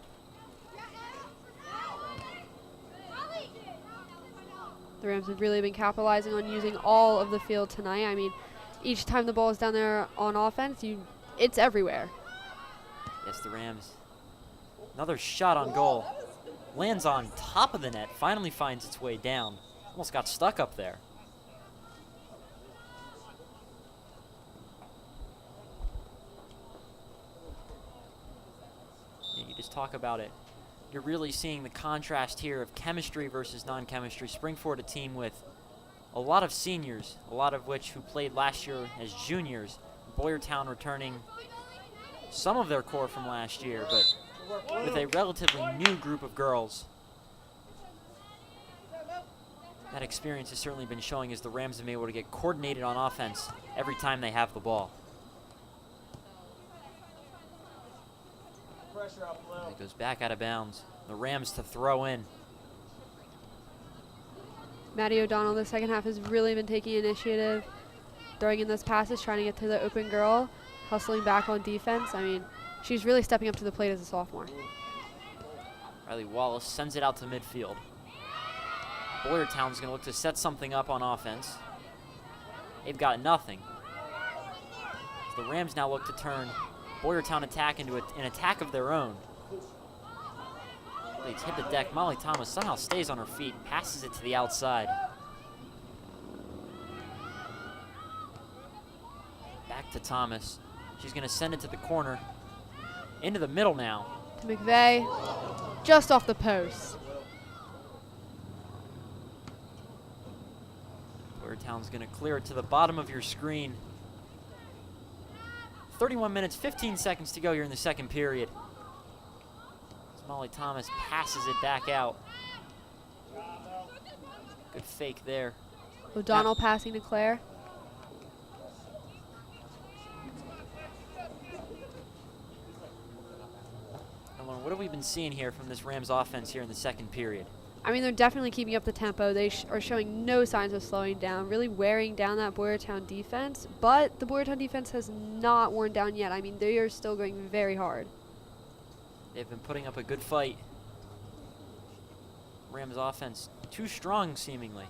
The Rams have really been capitalizing on using all of the field tonight. I mean, each time the ball is down there on offense, it's everywhere. Yes, the Rams. Another shot on goal. Lands on top of the net, finally finds its way down. Almost got stuck up there. Yeah, you just talk about it. You're really seeing the contrast here of chemistry versus non-chemistry. Springford, a team with a lot of seniors, a lot of which who played last year as juniors. Boyertown returning some of their core from last year, but with a relatively new group of girls. That experience has certainly been showing as the Rams have been able to get coordinated on offense every time they have the ball. It goes back out of bounds. The Rams to throw in. Maddie O'Donnell, the second half, has really been taking initiative, throwing in those passes, trying to get to the open girl, hustling back on defense. I mean, she's really stepping up to the plate as a sophomore. Riley Wallace sends it out to midfield. Boyertown's going to look to set something up on offense. They've got nothing. So the Rams now look to turn Boyertown attack into an attack of their own. They hit the deck. Molly Thomas somehow stays on her feet, passes it to the outside. Back to Thomas. She's going to send it to the corner. Into the middle now. To McVeigh, just off the post. Boyertown's going to clear it to the bottom of your screen. 31 minutes, 15 seconds to go here in the second period. As Molly Thomas passes it back out. Good fake there. O'Donnell passing to Claire. What have we been seeing here from this Rams offense here in the second period? I mean, they're definitely keeping up the tempo. They are showing no signs of slowing down, really wearing down that Boyertown defense. But the Boyertown defense has not worn down yet. I mean, they are still going very hard. They've been putting up a good fight. Rams offense too strong, seemingly.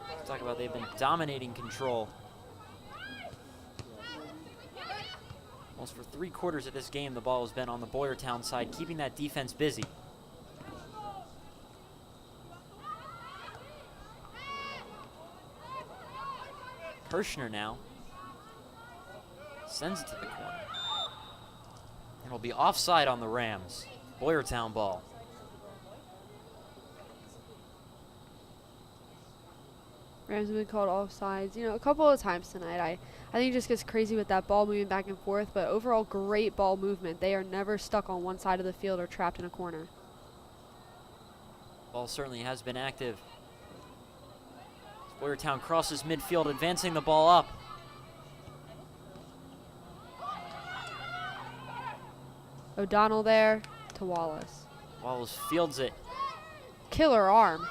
Let's talk about they've been dominating control. Almost for 3/4 of this game, the ball has been on the Boyertown side, keeping that defense busy. Kirshner now sends it to the corner. It'll be offside on the Rams. Boyertown ball. Rams have been called offsides, a couple of times tonight. I think it just gets crazy with that ball moving back and forth, but overall great ball movement. They are never stuck on one side of the field or trapped in a corner. Ball certainly has been active. Boyertown crosses midfield, advancing the ball up. O'Donnell there to Wallace. Wallace fields it. Killer arm.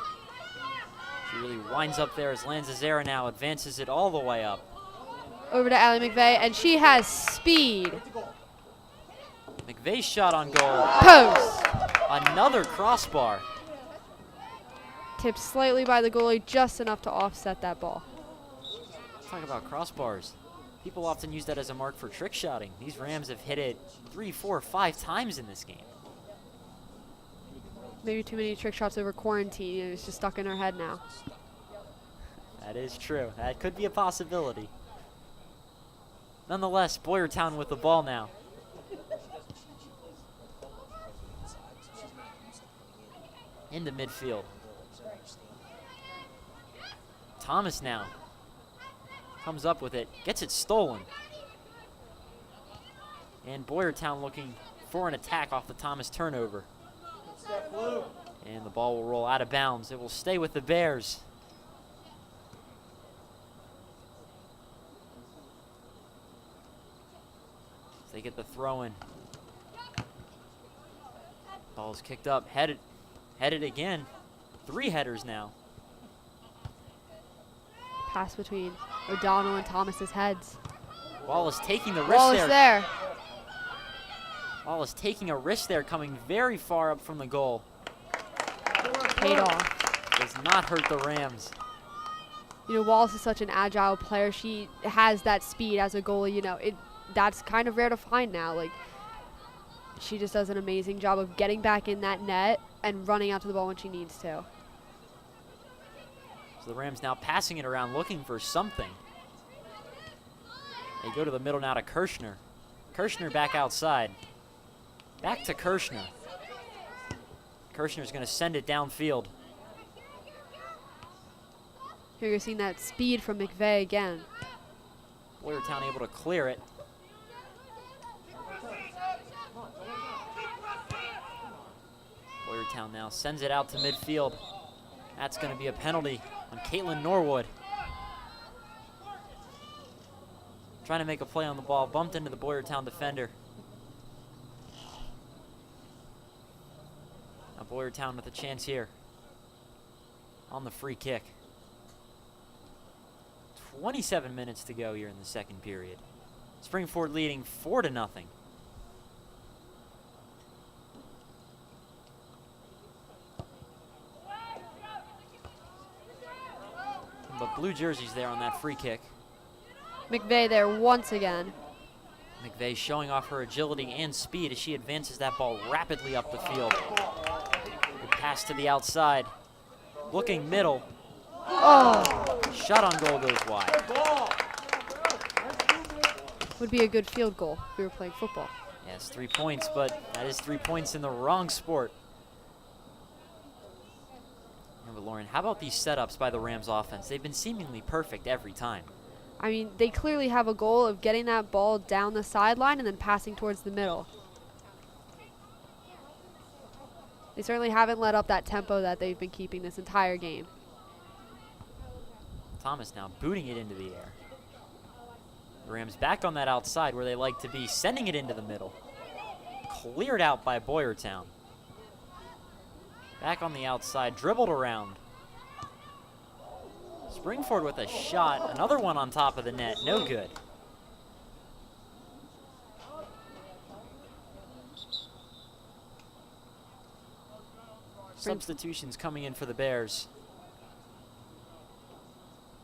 She really winds up there as Lanzazera now advances it all the way up. Over to Allie McVeigh, and she has speed. McVeigh's shot on goal. Post. Another crossbar. Tipped slightly by the goalie, just enough to offset that ball. Talk about crossbars. People often use that as a mark for trick shotting. These Rams have hit it 3, 4, 5 times in this game. Maybe too many trick shots over quarantine, and it's just stuck in her head now. That is true. That could be a possibility. Nonetheless, Boyertown with the ball now. Into midfield. Thomas now comes up with it, gets it stolen. And Boyertown looking for an attack off the Thomas turnover. And the ball will roll out of bounds. It will stay with the Bears. As they get the throw in. Ball is kicked up, headed again. 3 headers now. Pass between O'Donnell and Thomas's heads. Wallace taking the risk Wallace there. Wallace taking a risk there, coming very far up from the goal. Paid off. Does not hurt the Rams. You know, Wallace is such an agile player. She has that speed as a goalie. You know, that's kind of rare to find now. Like, she just does an amazing job of getting back in that net and running out to the ball when she needs to. So the Rams now passing it around, looking for something. They go to the middle now to Kirshner. Kirshner back outside. Back to Kirshner. Kirshner's going to send it downfield. Here you're seeing that speed from McVeigh again. Boyertown able to clear it. Boyertown now sends it out to midfield. That's going to be a penalty on Caitlin Norwood. Trying to make a play on the ball, bumped into the Boyertown defender. Now Boyertown with a chance here on the free kick. 27 minutes to go here in the second period. Springford leading 4-0. But blue jerseys there on that free kick. McVeigh there once again. McVeigh showing off her agility and speed as she advances that ball rapidly up the field. Good pass to the outside. Looking middle. Oh! Shot on goal goes wide. Would be a good field goal if we were playing football. Yes, 3 points, but that is 3 points in the wrong sport. Yeah, but Lauren, how about these setups by the Rams offense? They've been seemingly perfect every time. I mean, they clearly have a goal of getting that ball down the sideline and then passing towards the middle. They certainly haven't let up that tempo that they've been keeping this entire game. Thomas now booting it into the air. The Rams back on that outside where they like to be, sending it into the middle. Cleared out by Boyertown. Back on the outside, dribbled around. Springford with a shot, another one on top of the net, no good. Substitutions coming in for the Bears.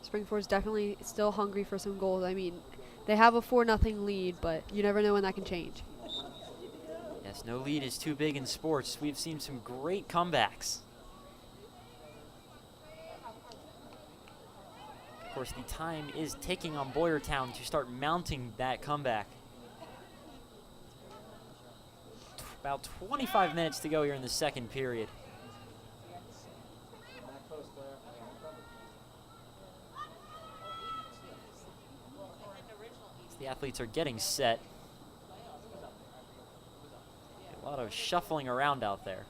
Springford's definitely still hungry for some goals. I mean, they have a 4-0 lead, but you never know when that can change. Yes, no lead is too big in sports. We've seen some great comebacks. Of course, the time is ticking on Boyertown to start mounting that comeback. About 25 minutes to go here in the second period. The athletes are getting set. A lot of shuffling around out there.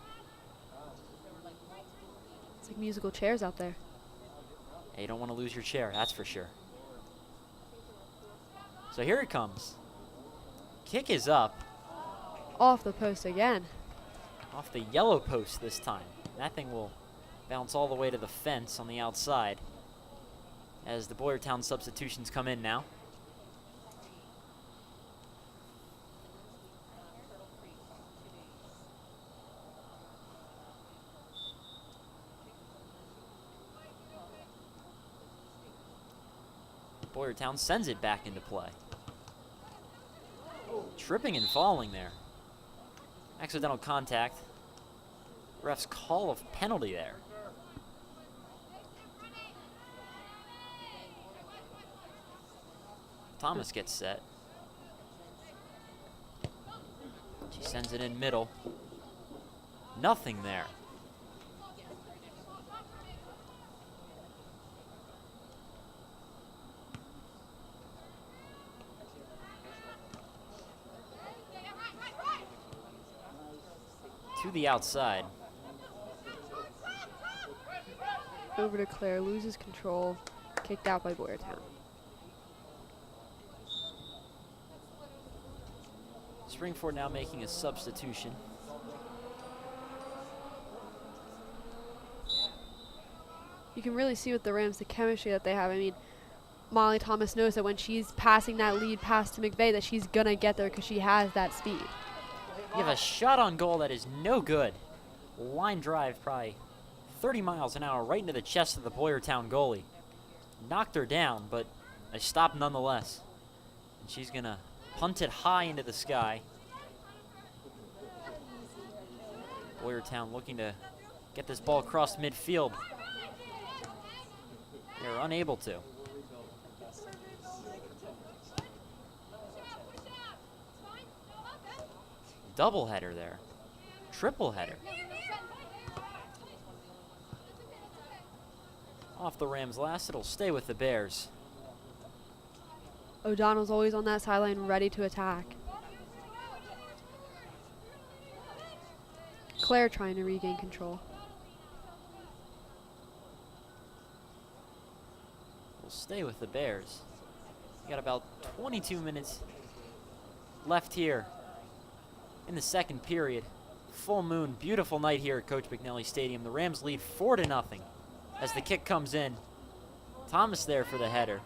It's like musical chairs out there. Hey, you don't want to lose your chair, that's for sure. So here it comes. Kick is up. Off the post again. Off the yellow post this time. That thing will bounce all the way to the fence on the outside as the Boyertown substitutions come in now. Boyertown sends it back into play. Tripping and falling there. Accidental contact. Refs call a penalty there. Thomas gets set. She sends it in middle. Nothing there. To the outside. Over to Claire, loses control, kicked out by Boyertown. Springford now making a substitution. You can really see with the Rams the chemistry that they have. I mean, Molly Thomas knows that when she's passing that lead pass to McVeigh that she's going to get there because she has that speed. You have a shot on goal that is no good. Line drive probably 30 miles an hour right into the chest of the Boyertown goalie. Knocked her down, but a stop nonetheless. And she's going to punt it high into the sky. Boyertown looking to get this ball across midfield. They're unable to. Double header there. Triple header. Off the Rams last, it'll stay with the Bears. O'Donnell's always on that sideline ready to attack. Claire trying to regain control. Will stay with the Bears. We got about 22 minutes left here in the second period. Full moon, beautiful night here at Coach McNally Stadium. The Rams lead 4-0 as the kick comes in. Thomas there for the header.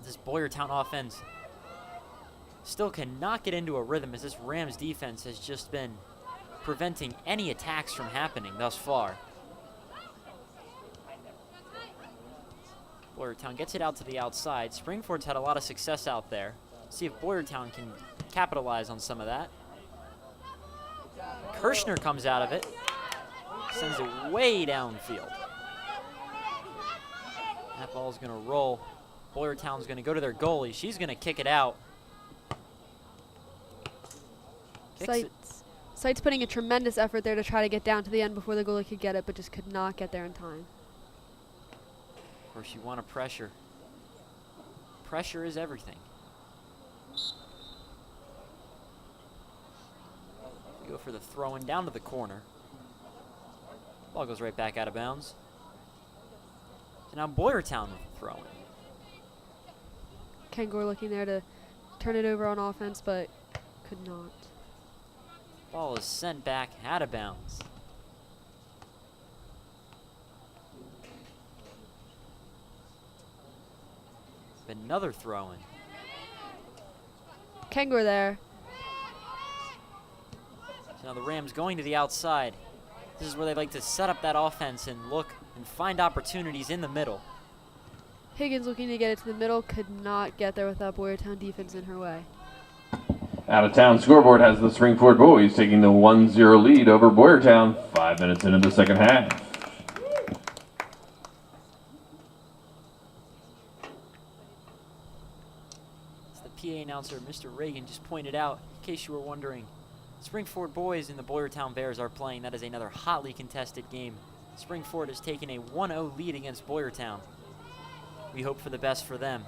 This Boyertown offense still cannot get into a rhythm as this Rams defense has just been preventing any attacks from happening thus far. Boyertown gets it out to the outside. Springford's had a lot of success out there. See if Boyertown can capitalize on some of that. Kirshner comes out of it. Sends it way downfield. That ball's going to roll. Boyertown's going to go to their goalie. She's going to kick it out. Sight's putting a tremendous effort there to try to get down to the end before the goalie could get it, but just could not get there in time. Of course, you want to pressure. Pressure is everything. Go for the throw-in down to the corner. Ball goes right back out of bounds. So now Boyertown with the throw-in. Kengor looking there to turn it over on offense, but could not. Ball is sent back out of bounds. Another throw-in. Kengor there. So now the Rams going to the outside. This is where they like to set up that offense and look and find opportunities in the middle. Higgins looking to get it to the middle, could not get there with that Boyertown defense in her way. Out of town scoreboard has the Springford Boys taking the 1-0 lead over Boyertown 5 minutes into the second half. As the PA announcer, Mr. Reagan, just pointed out, in case you were wondering, Springford Boys and the Boyertown Bears are playing. That is another hotly contested game. Springford has taken a 1-0 lead against Boyertown. We hope for the best for them.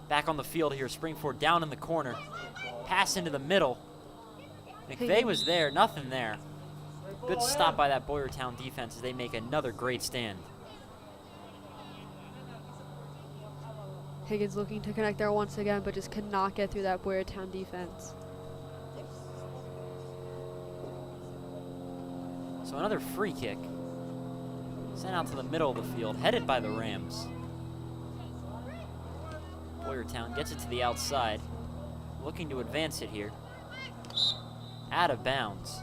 Back on the field here, Springford down in the corner. Pass into the middle. McVeigh was there, nothing there. Good stop by that Boyertown defense as they make another great stand. Higgins looking to connect there once again, but just could not get through that Boyertown defense. So another free kick. Sent out to the middle of the field, headed by the Rams. Boyertown gets it to the outside. Looking to advance it here. Out of bounds.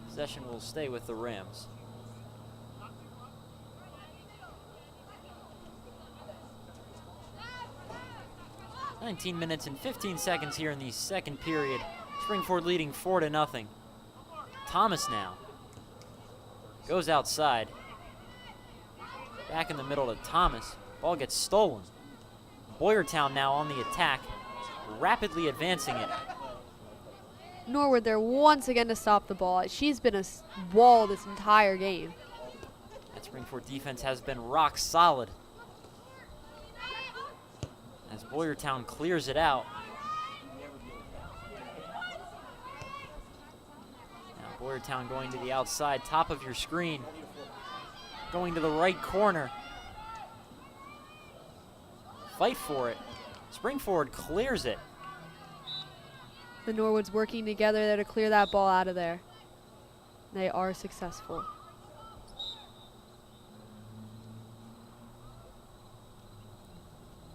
Possession will stay with the Rams. 19 minutes and 15 seconds here in the second period. Springford leading 4-0. Thomas now goes outside. Back in the middle to Thomas. Ball gets stolen. Boyertown now on the attack, rapidly advancing it. Norwood there once again to stop the ball. She's been a wall this entire game. That Springford defense has been rock solid. As Boyertown clears it out. Now Boyertown going to the outside, top of your screen. Going to the right corner. Fight for it. Springford clears it. The Norwoods working together there to clear that ball out of there. They are successful.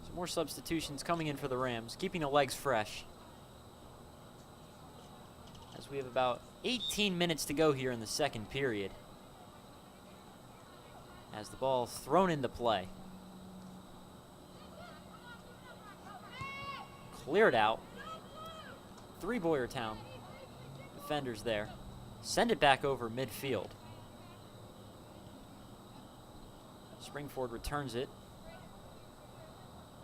Some more substitutions coming in for the Rams, keeping the legs fresh. As we have about 18 minutes to go here in the second period. As the ball thrown into play. Cleared out. 3 Boyertown defenders there. Send it back over midfield. Springford returns it.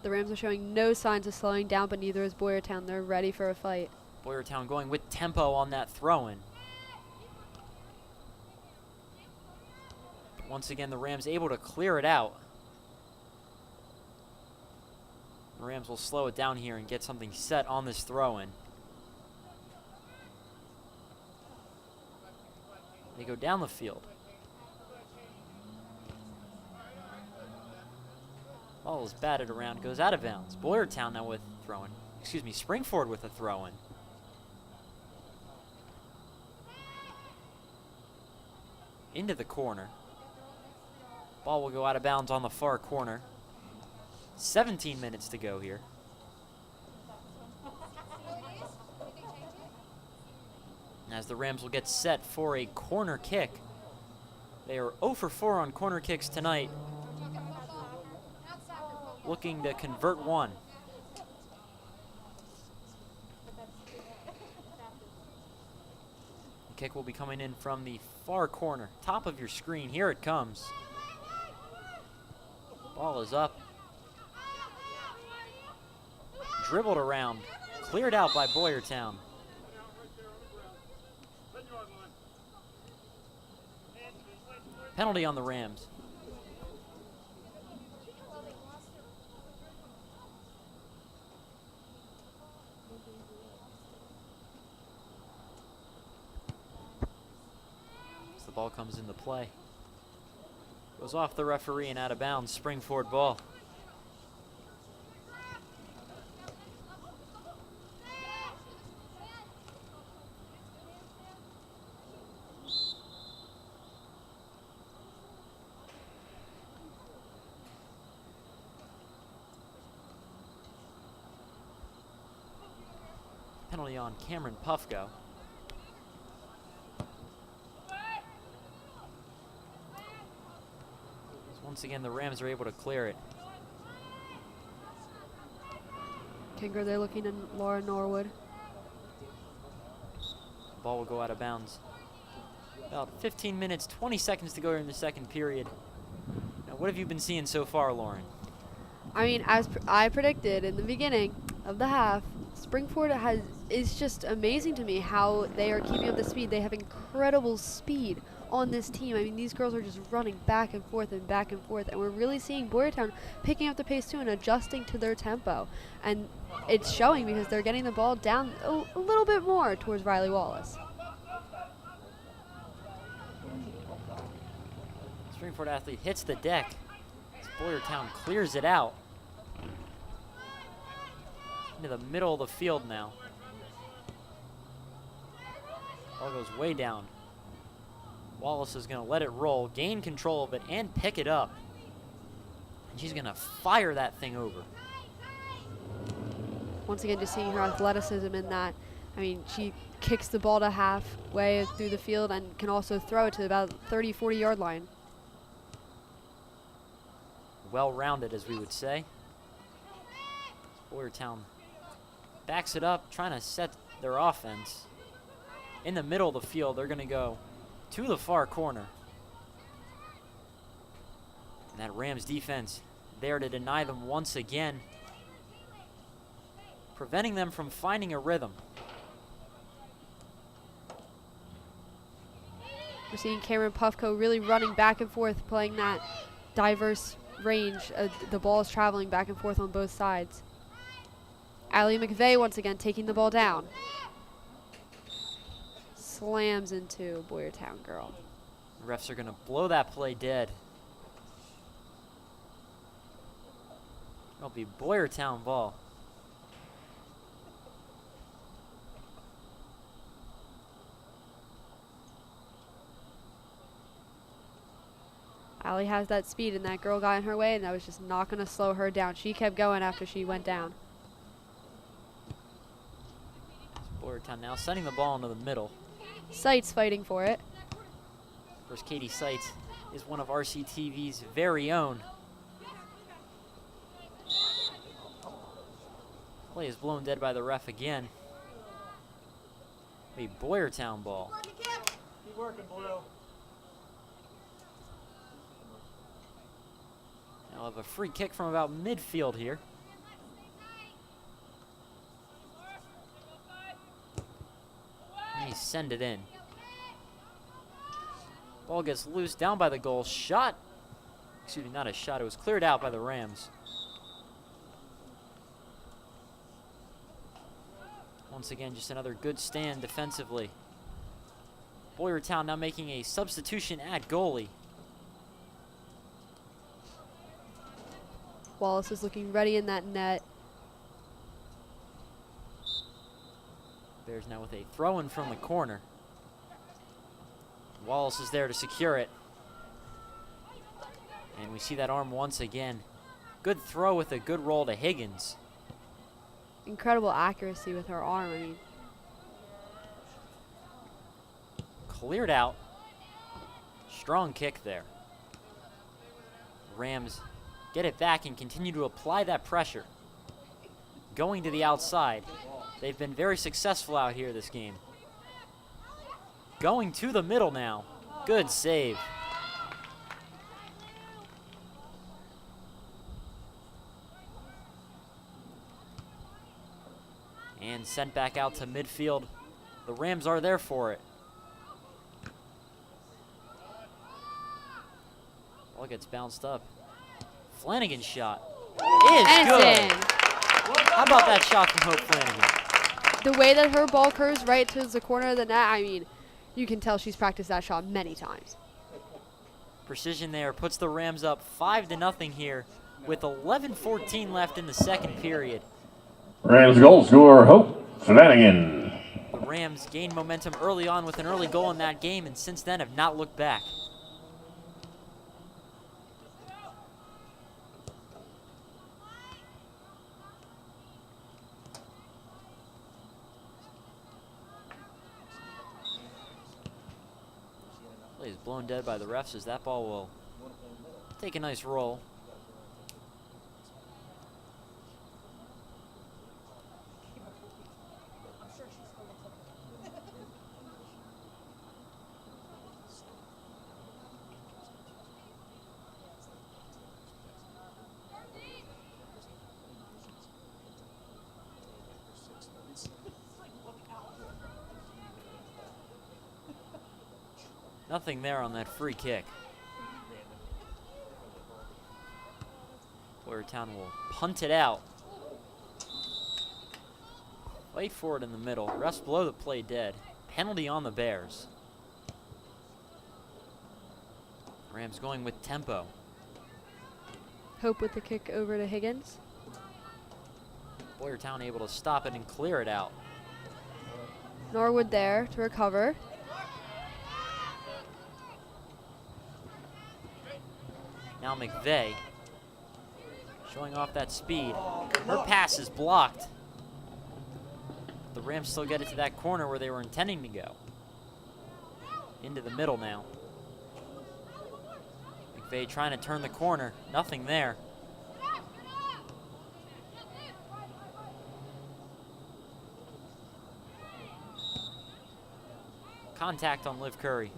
The Rams are showing no signs of slowing down, but neither is Boyertown. They're ready for a fight. Boyertown going with tempo on that throw-in. Once again, the Rams able to clear it out. The Rams will slow it down here and get something set on this throw-in. They go down the field. Ball is batted around, goes out of bounds. Boyertown now with throwing. Excuse me, Springford with a throw-in. Into the corner. Ball will go out of bounds on the far corner. 17 minutes to go here. As the Rams will get set for a corner kick. They are 0 for 4 on corner kicks tonight. Looking to convert one. The kick will be coming in from the far corner. Top of your screen. Here it comes. Ball is up. Dribbled around. Cleared out by Boyertown. Penalty on the Rams. As the ball comes into play. Goes off the referee and out of bounds. Springford ball. Penalty on Cameron Puffko. Once again, the Rams are able to clear it. Kinger, they're looking at Laura Norwood. Ball will go out of bounds. About 15 minutes, 20 seconds to go in the second period. Now, what have you been seeing so far, Lauren? I mean, as I predicted in the beginning of the half, Springford is just amazing to me how they are keeping up the speed. They have incredible speed on this team. I mean, these girls are just running back and forth, and we're really seeing Boyertown picking up the pace too and adjusting to their tempo. And it's showing because they're getting the ball down a little bit more towards Riley Wallace. Springford athlete hits the deck. As Boyertown clears it out. Into the middle of the field now. Ball goes way down. Wallace is going to let it roll, gain control of it, and pick it up. And she's going to fire that thing over. Once again, just seeing her athleticism in that. I mean, she kicks the ball to halfway through the field and can also throw it to about 30, 40-yard line. Well-rounded, as we would say. Boyertown backs it up, trying to set their offense. In the middle of the field, they're going to go to the far corner. And that Rams defense there to deny them once again, preventing them from finding a rhythm. We're seeing Cameron Puffco really running back and forth, playing that diverse range. The ball is traveling back and forth on both sides. Allie McVeigh once again taking the ball down. Slams into Boyertown girl. The refs are going to blow that play dead. It'll be Boyertown ball. Allie has that speed, and that girl got in her way, and that was just not going to slow her down. She kept going after she went down. Boyertown now sending the ball into the middle. Sights fighting for it. Of course, Katie Sights is one of RCTV's very own. Play is blown dead by the ref again. A Boyertown ball. Keep working, Boyle. Now we'll have a free kick from about midfield here. And he send it in. Ball gets loose down by the goal. Shot. Excuse me, not a shot. It was cleared out by the Rams. Once again, just another good stand defensively. Boyertown now making a substitution at goalie. Wallace is looking ready in that net. Bears now with a throw-in from the corner. Wallace is there to secure it. And we see that arm once again. Good throw with a good roll to Higgins. Incredible accuracy with her arm. I mean, Cleared out. Strong kick there. Rams get it back and continue to apply that pressure. Going to the outside. They've been very successful out here this game. Going to the middle now. Good save. And sent back out to midfield. The Rams are there for it. Ball gets bounced up. Flanagan's shot is and good. it's in. How about that shot from Hope Flanagan? The way that her ball curves right towards the corner of the net, I mean, you can tell she's practiced that shot many times. Precision there puts the Rams up 5-0 here with 11:14 left in the second period. Rams goal scorer, Hope Flanagan. The Rams gained momentum early on with an early goal in that game, and since then have not looked back. Play is blown dead by the refs as that ball will take a nice roll. Nothing there on that free kick. Boyertown will punt it out. Fight for it in the middle. Refs blow the play dead. Penalty on the Bears. Rams going with tempo. Hope with the kick over to Higgins. Boyertown able to stop it and clear it out. Norwood there to recover. Now McVeigh showing off that speed. Her pass is blocked. The Rams still get it to that corner where they were intending to go. Into the middle now. McVeigh trying to turn the corner. Nothing there. contact on Liv Curry.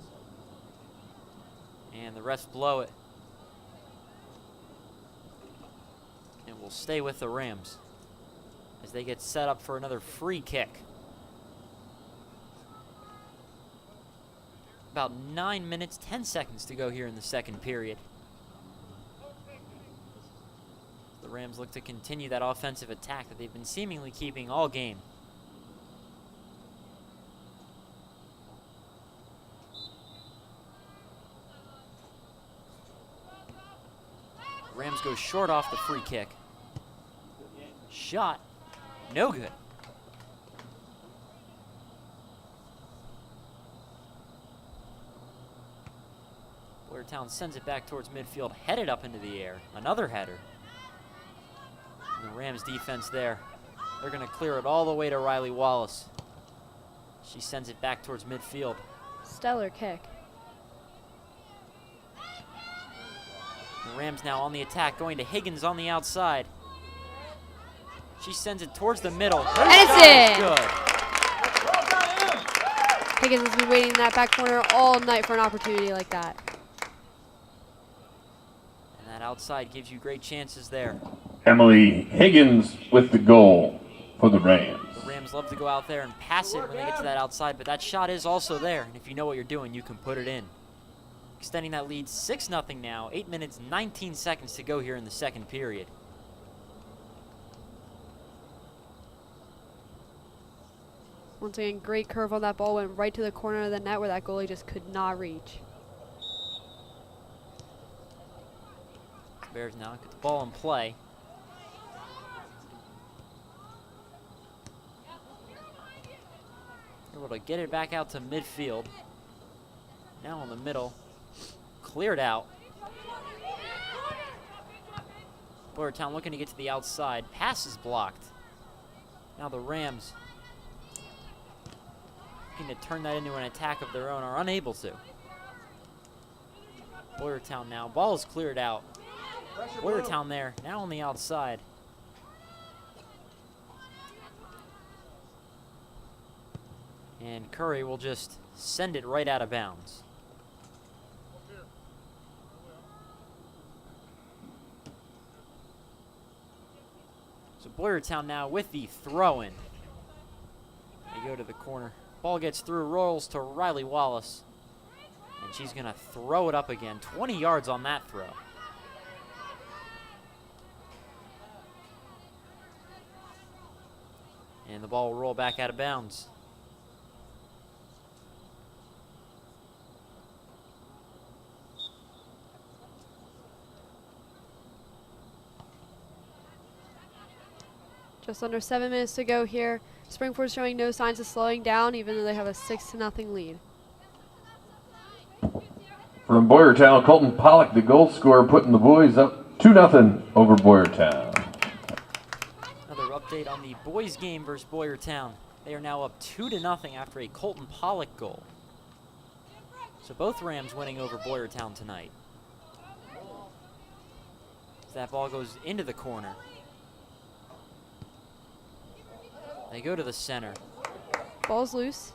And the refs blow it. And we'll stay with the Rams as they get set up for another free kick. About 9 minutes, 10 seconds to go here in the second period. The Rams look to continue that offensive attack that they've been seemingly keeping all game. Rams go short off the free kick. Shot, no good. Boyertown sends it back towards midfield, headed up into the air. Another header. And the Rams defense there. They're going to clear it all the way to Riley Wallace. She sends it back towards midfield. Stellar kick. The Rams now on the attack, going to Higgins on the outside. She sends it towards the middle. And it's in! Good. Higgins has been waiting in that back corner all night for an opportunity like that. And that outside gives you great chances there. Emily Higgins with the goal for the Rams. The Rams love to go out there and pass it when they get to that outside, but that shot is also there. And if you know what you're doing, you can put it in. Extending that lead 6-0 now. 8 minutes, 19 seconds to go here in the second period. Once again, great curve on that ball. Went right to the corner of the net where that goalie just could not reach. Bears now get the ball in play. Able to get it back out to midfield. Now in the middle. Cleared out. Boyertown looking to get to the outside. Pass is blocked. Now the Rams looking to turn that into an attack of their own, are unable to. Boyertown now. Ball is cleared out. Boyertown there, now on the outside. And Curry will just send it right out of bounds. So Boyertown now with the throw-in. They go to the corner. Ball gets through, rolls to Riley Wallace. And she's going to throw it up again. 20 yards on that throw. And the ball will roll back out of bounds. Just under 7 minutes to go here. Springford's showing no signs of slowing down, even though they have a 6-0 lead. From Boyertown, Colton Pollock, the goal scorer, putting the boys up 2-0 over Boyertown. Another update on the boys' game versus Boyertown. They are now up 2-0 after a Colton Pollock goal. So both Rams winning over Boyertown tonight. As that ball goes into the corner. They go to the center. Ball's loose.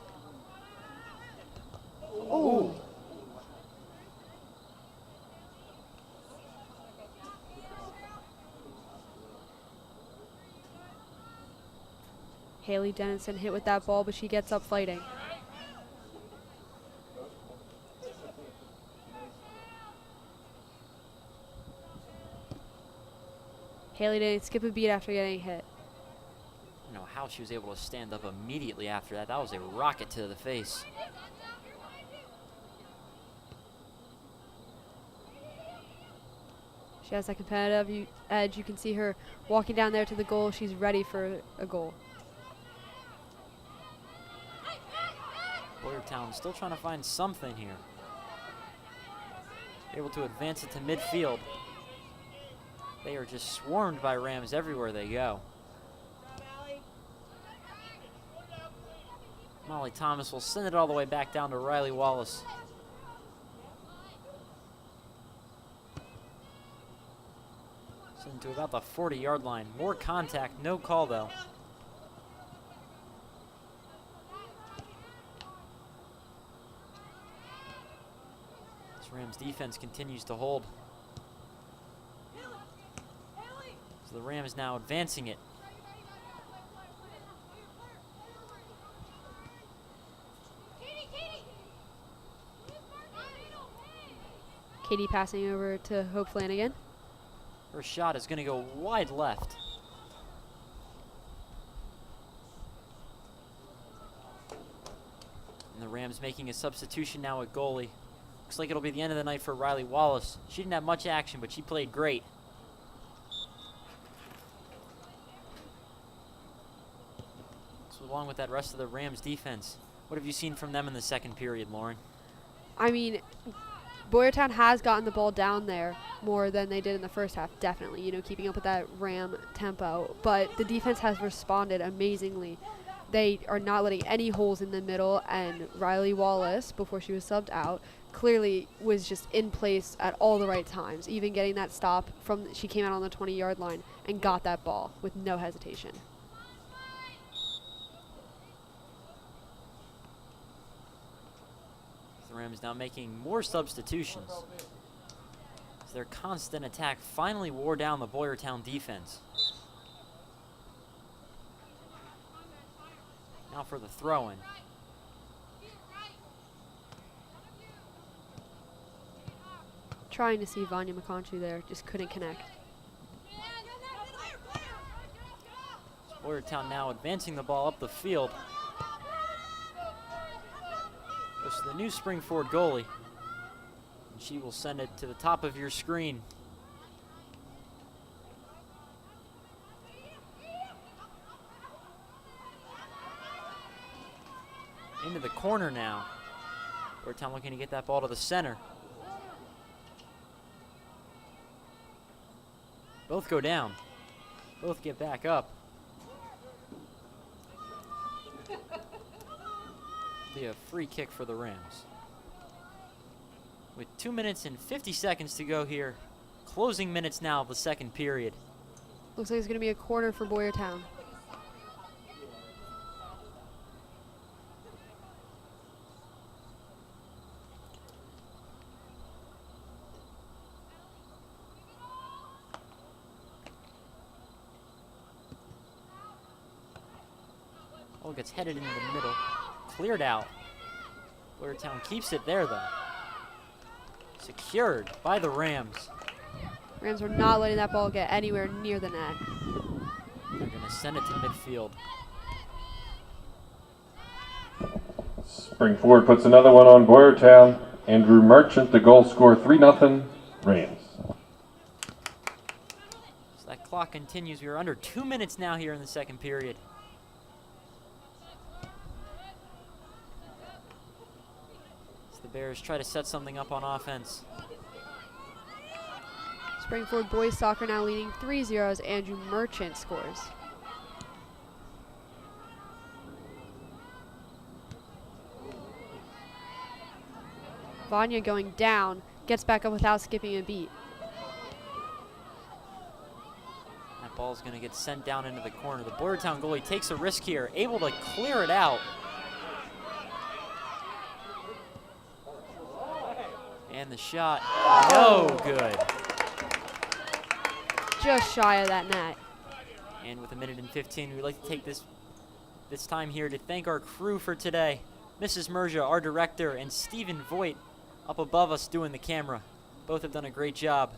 Oh. Haley Dennison hit with that ball, but she gets up fighting. Haley didn't skip a beat after getting hit. I don't know how she was able to stand up immediately after that. That was a rocket to the face. She has that competitive edge. You can see her walking down there to the goal. She's ready for a goal. Boyertown still trying to find something here. Able to advance it to midfield. They are just swarmed by Rams everywhere they go. Molly Thomas will send it all the way back down to Riley Wallace. Send it to about the 40-yard line. More contact, no call though. Rams defense continues to hold. So the Rams now advancing it. Katie passing over to Hope Flanagan. Her shot is going to go wide left. And the Rams making a substitution now at goalie. Looks like it'll be the end of the night for Riley Wallace. She didn't have much action, but she played great. So along with that rest of the Rams defense, what have you seen from them in the second period, Lauren? I mean, Boyertown has gotten the ball down there more than they did in the first half, definitely, you know, keeping up with that Ram tempo. But the defense has responded amazingly. They are not letting any holes in the middle, and Riley Wallace, before she was subbed out, clearly was just in place at all the right times, even getting that stop from, she came out on the 20-yard line and got that ball with no hesitation. The Rams now making more substitutions. As their constant attack finally wore down the Boyertown defense. Now for the throw-in. Trying to see Vanya McContry there, just couldn't connect. Boyertown now advancing the ball up the field. Goes to the new Springford goalie. And she will send it to the top of your screen. Into the corner now. Boyertown looking to get that ball to the center. Both go down. Both get back up. Be a free kick for the Rams. With 2 minutes and 50 seconds to go here. Closing minutes now of the second period. Looks like it's going to be a corner for Boyertown. Ball gets headed into the middle. Cleared out. Boyertown keeps it there, though. Secured by the Rams. Rams are not letting that ball get anywhere near the net. They're going to send it to midfield. Springford puts another one on Boyertown. Andrew Merchant, the goal scorer, 3-0 Rams. So that clock continues. We are under 2 minutes now here in the second period. As the Bears try to set something up on offense. Springford boys soccer now leading 3-0 as Andrew Merchant scores. Vanya going down, gets back up without skipping a beat. That ball is going to get sent down into the corner. The Boyertown goalie takes a risk here, able to clear it out. And the shot, no good. Just shy of that net. And with 1:15, we'd like to take this time here to thank our crew for today. Mrs. Merja, our director, and Stephen Voigt up above us doing the camera. Both have done a great job.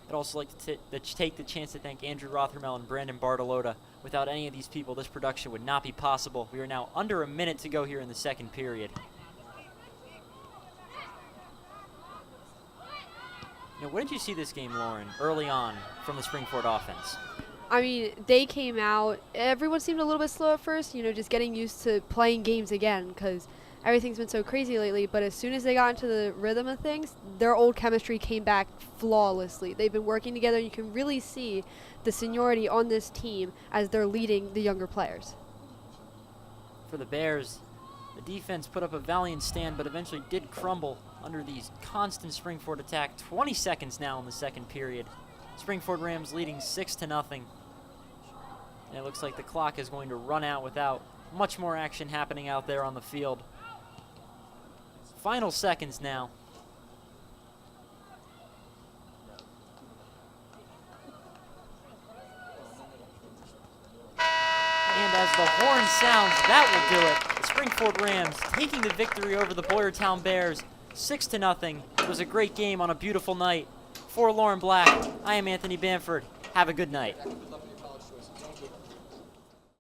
I'd also like to take the chance to thank Andrew Rothermel and Brandon Bartolota. Without any of these people, this production would not be possible. We are now under a minute to go here in the second period. Now, what did you see this game, Lauren, early on from the Springford offense? I mean, they came out, everyone seemed a little bit slow at first, you know, just getting used to playing games again because everything's been so crazy lately. But as soon as they got into the rhythm of things, their old chemistry came back flawlessly. They've been working together, and you can really see the seniority on this team as they're leading the younger players. For the Bears, the defense put up a valiant stand, but eventually did crumble under these constant Springford attack. 20 seconds now in the second period. Springford Rams leading 6-0. And it looks like the clock is going to run out without much more action happening out there on the field. Final seconds now. the horn sounds, that will do it. The Springford Rams taking the victory over the Boyertown Bears, 6-0. It was a great game on a beautiful night. For Lauren Black, I am Anthony Bamford. Have a good night.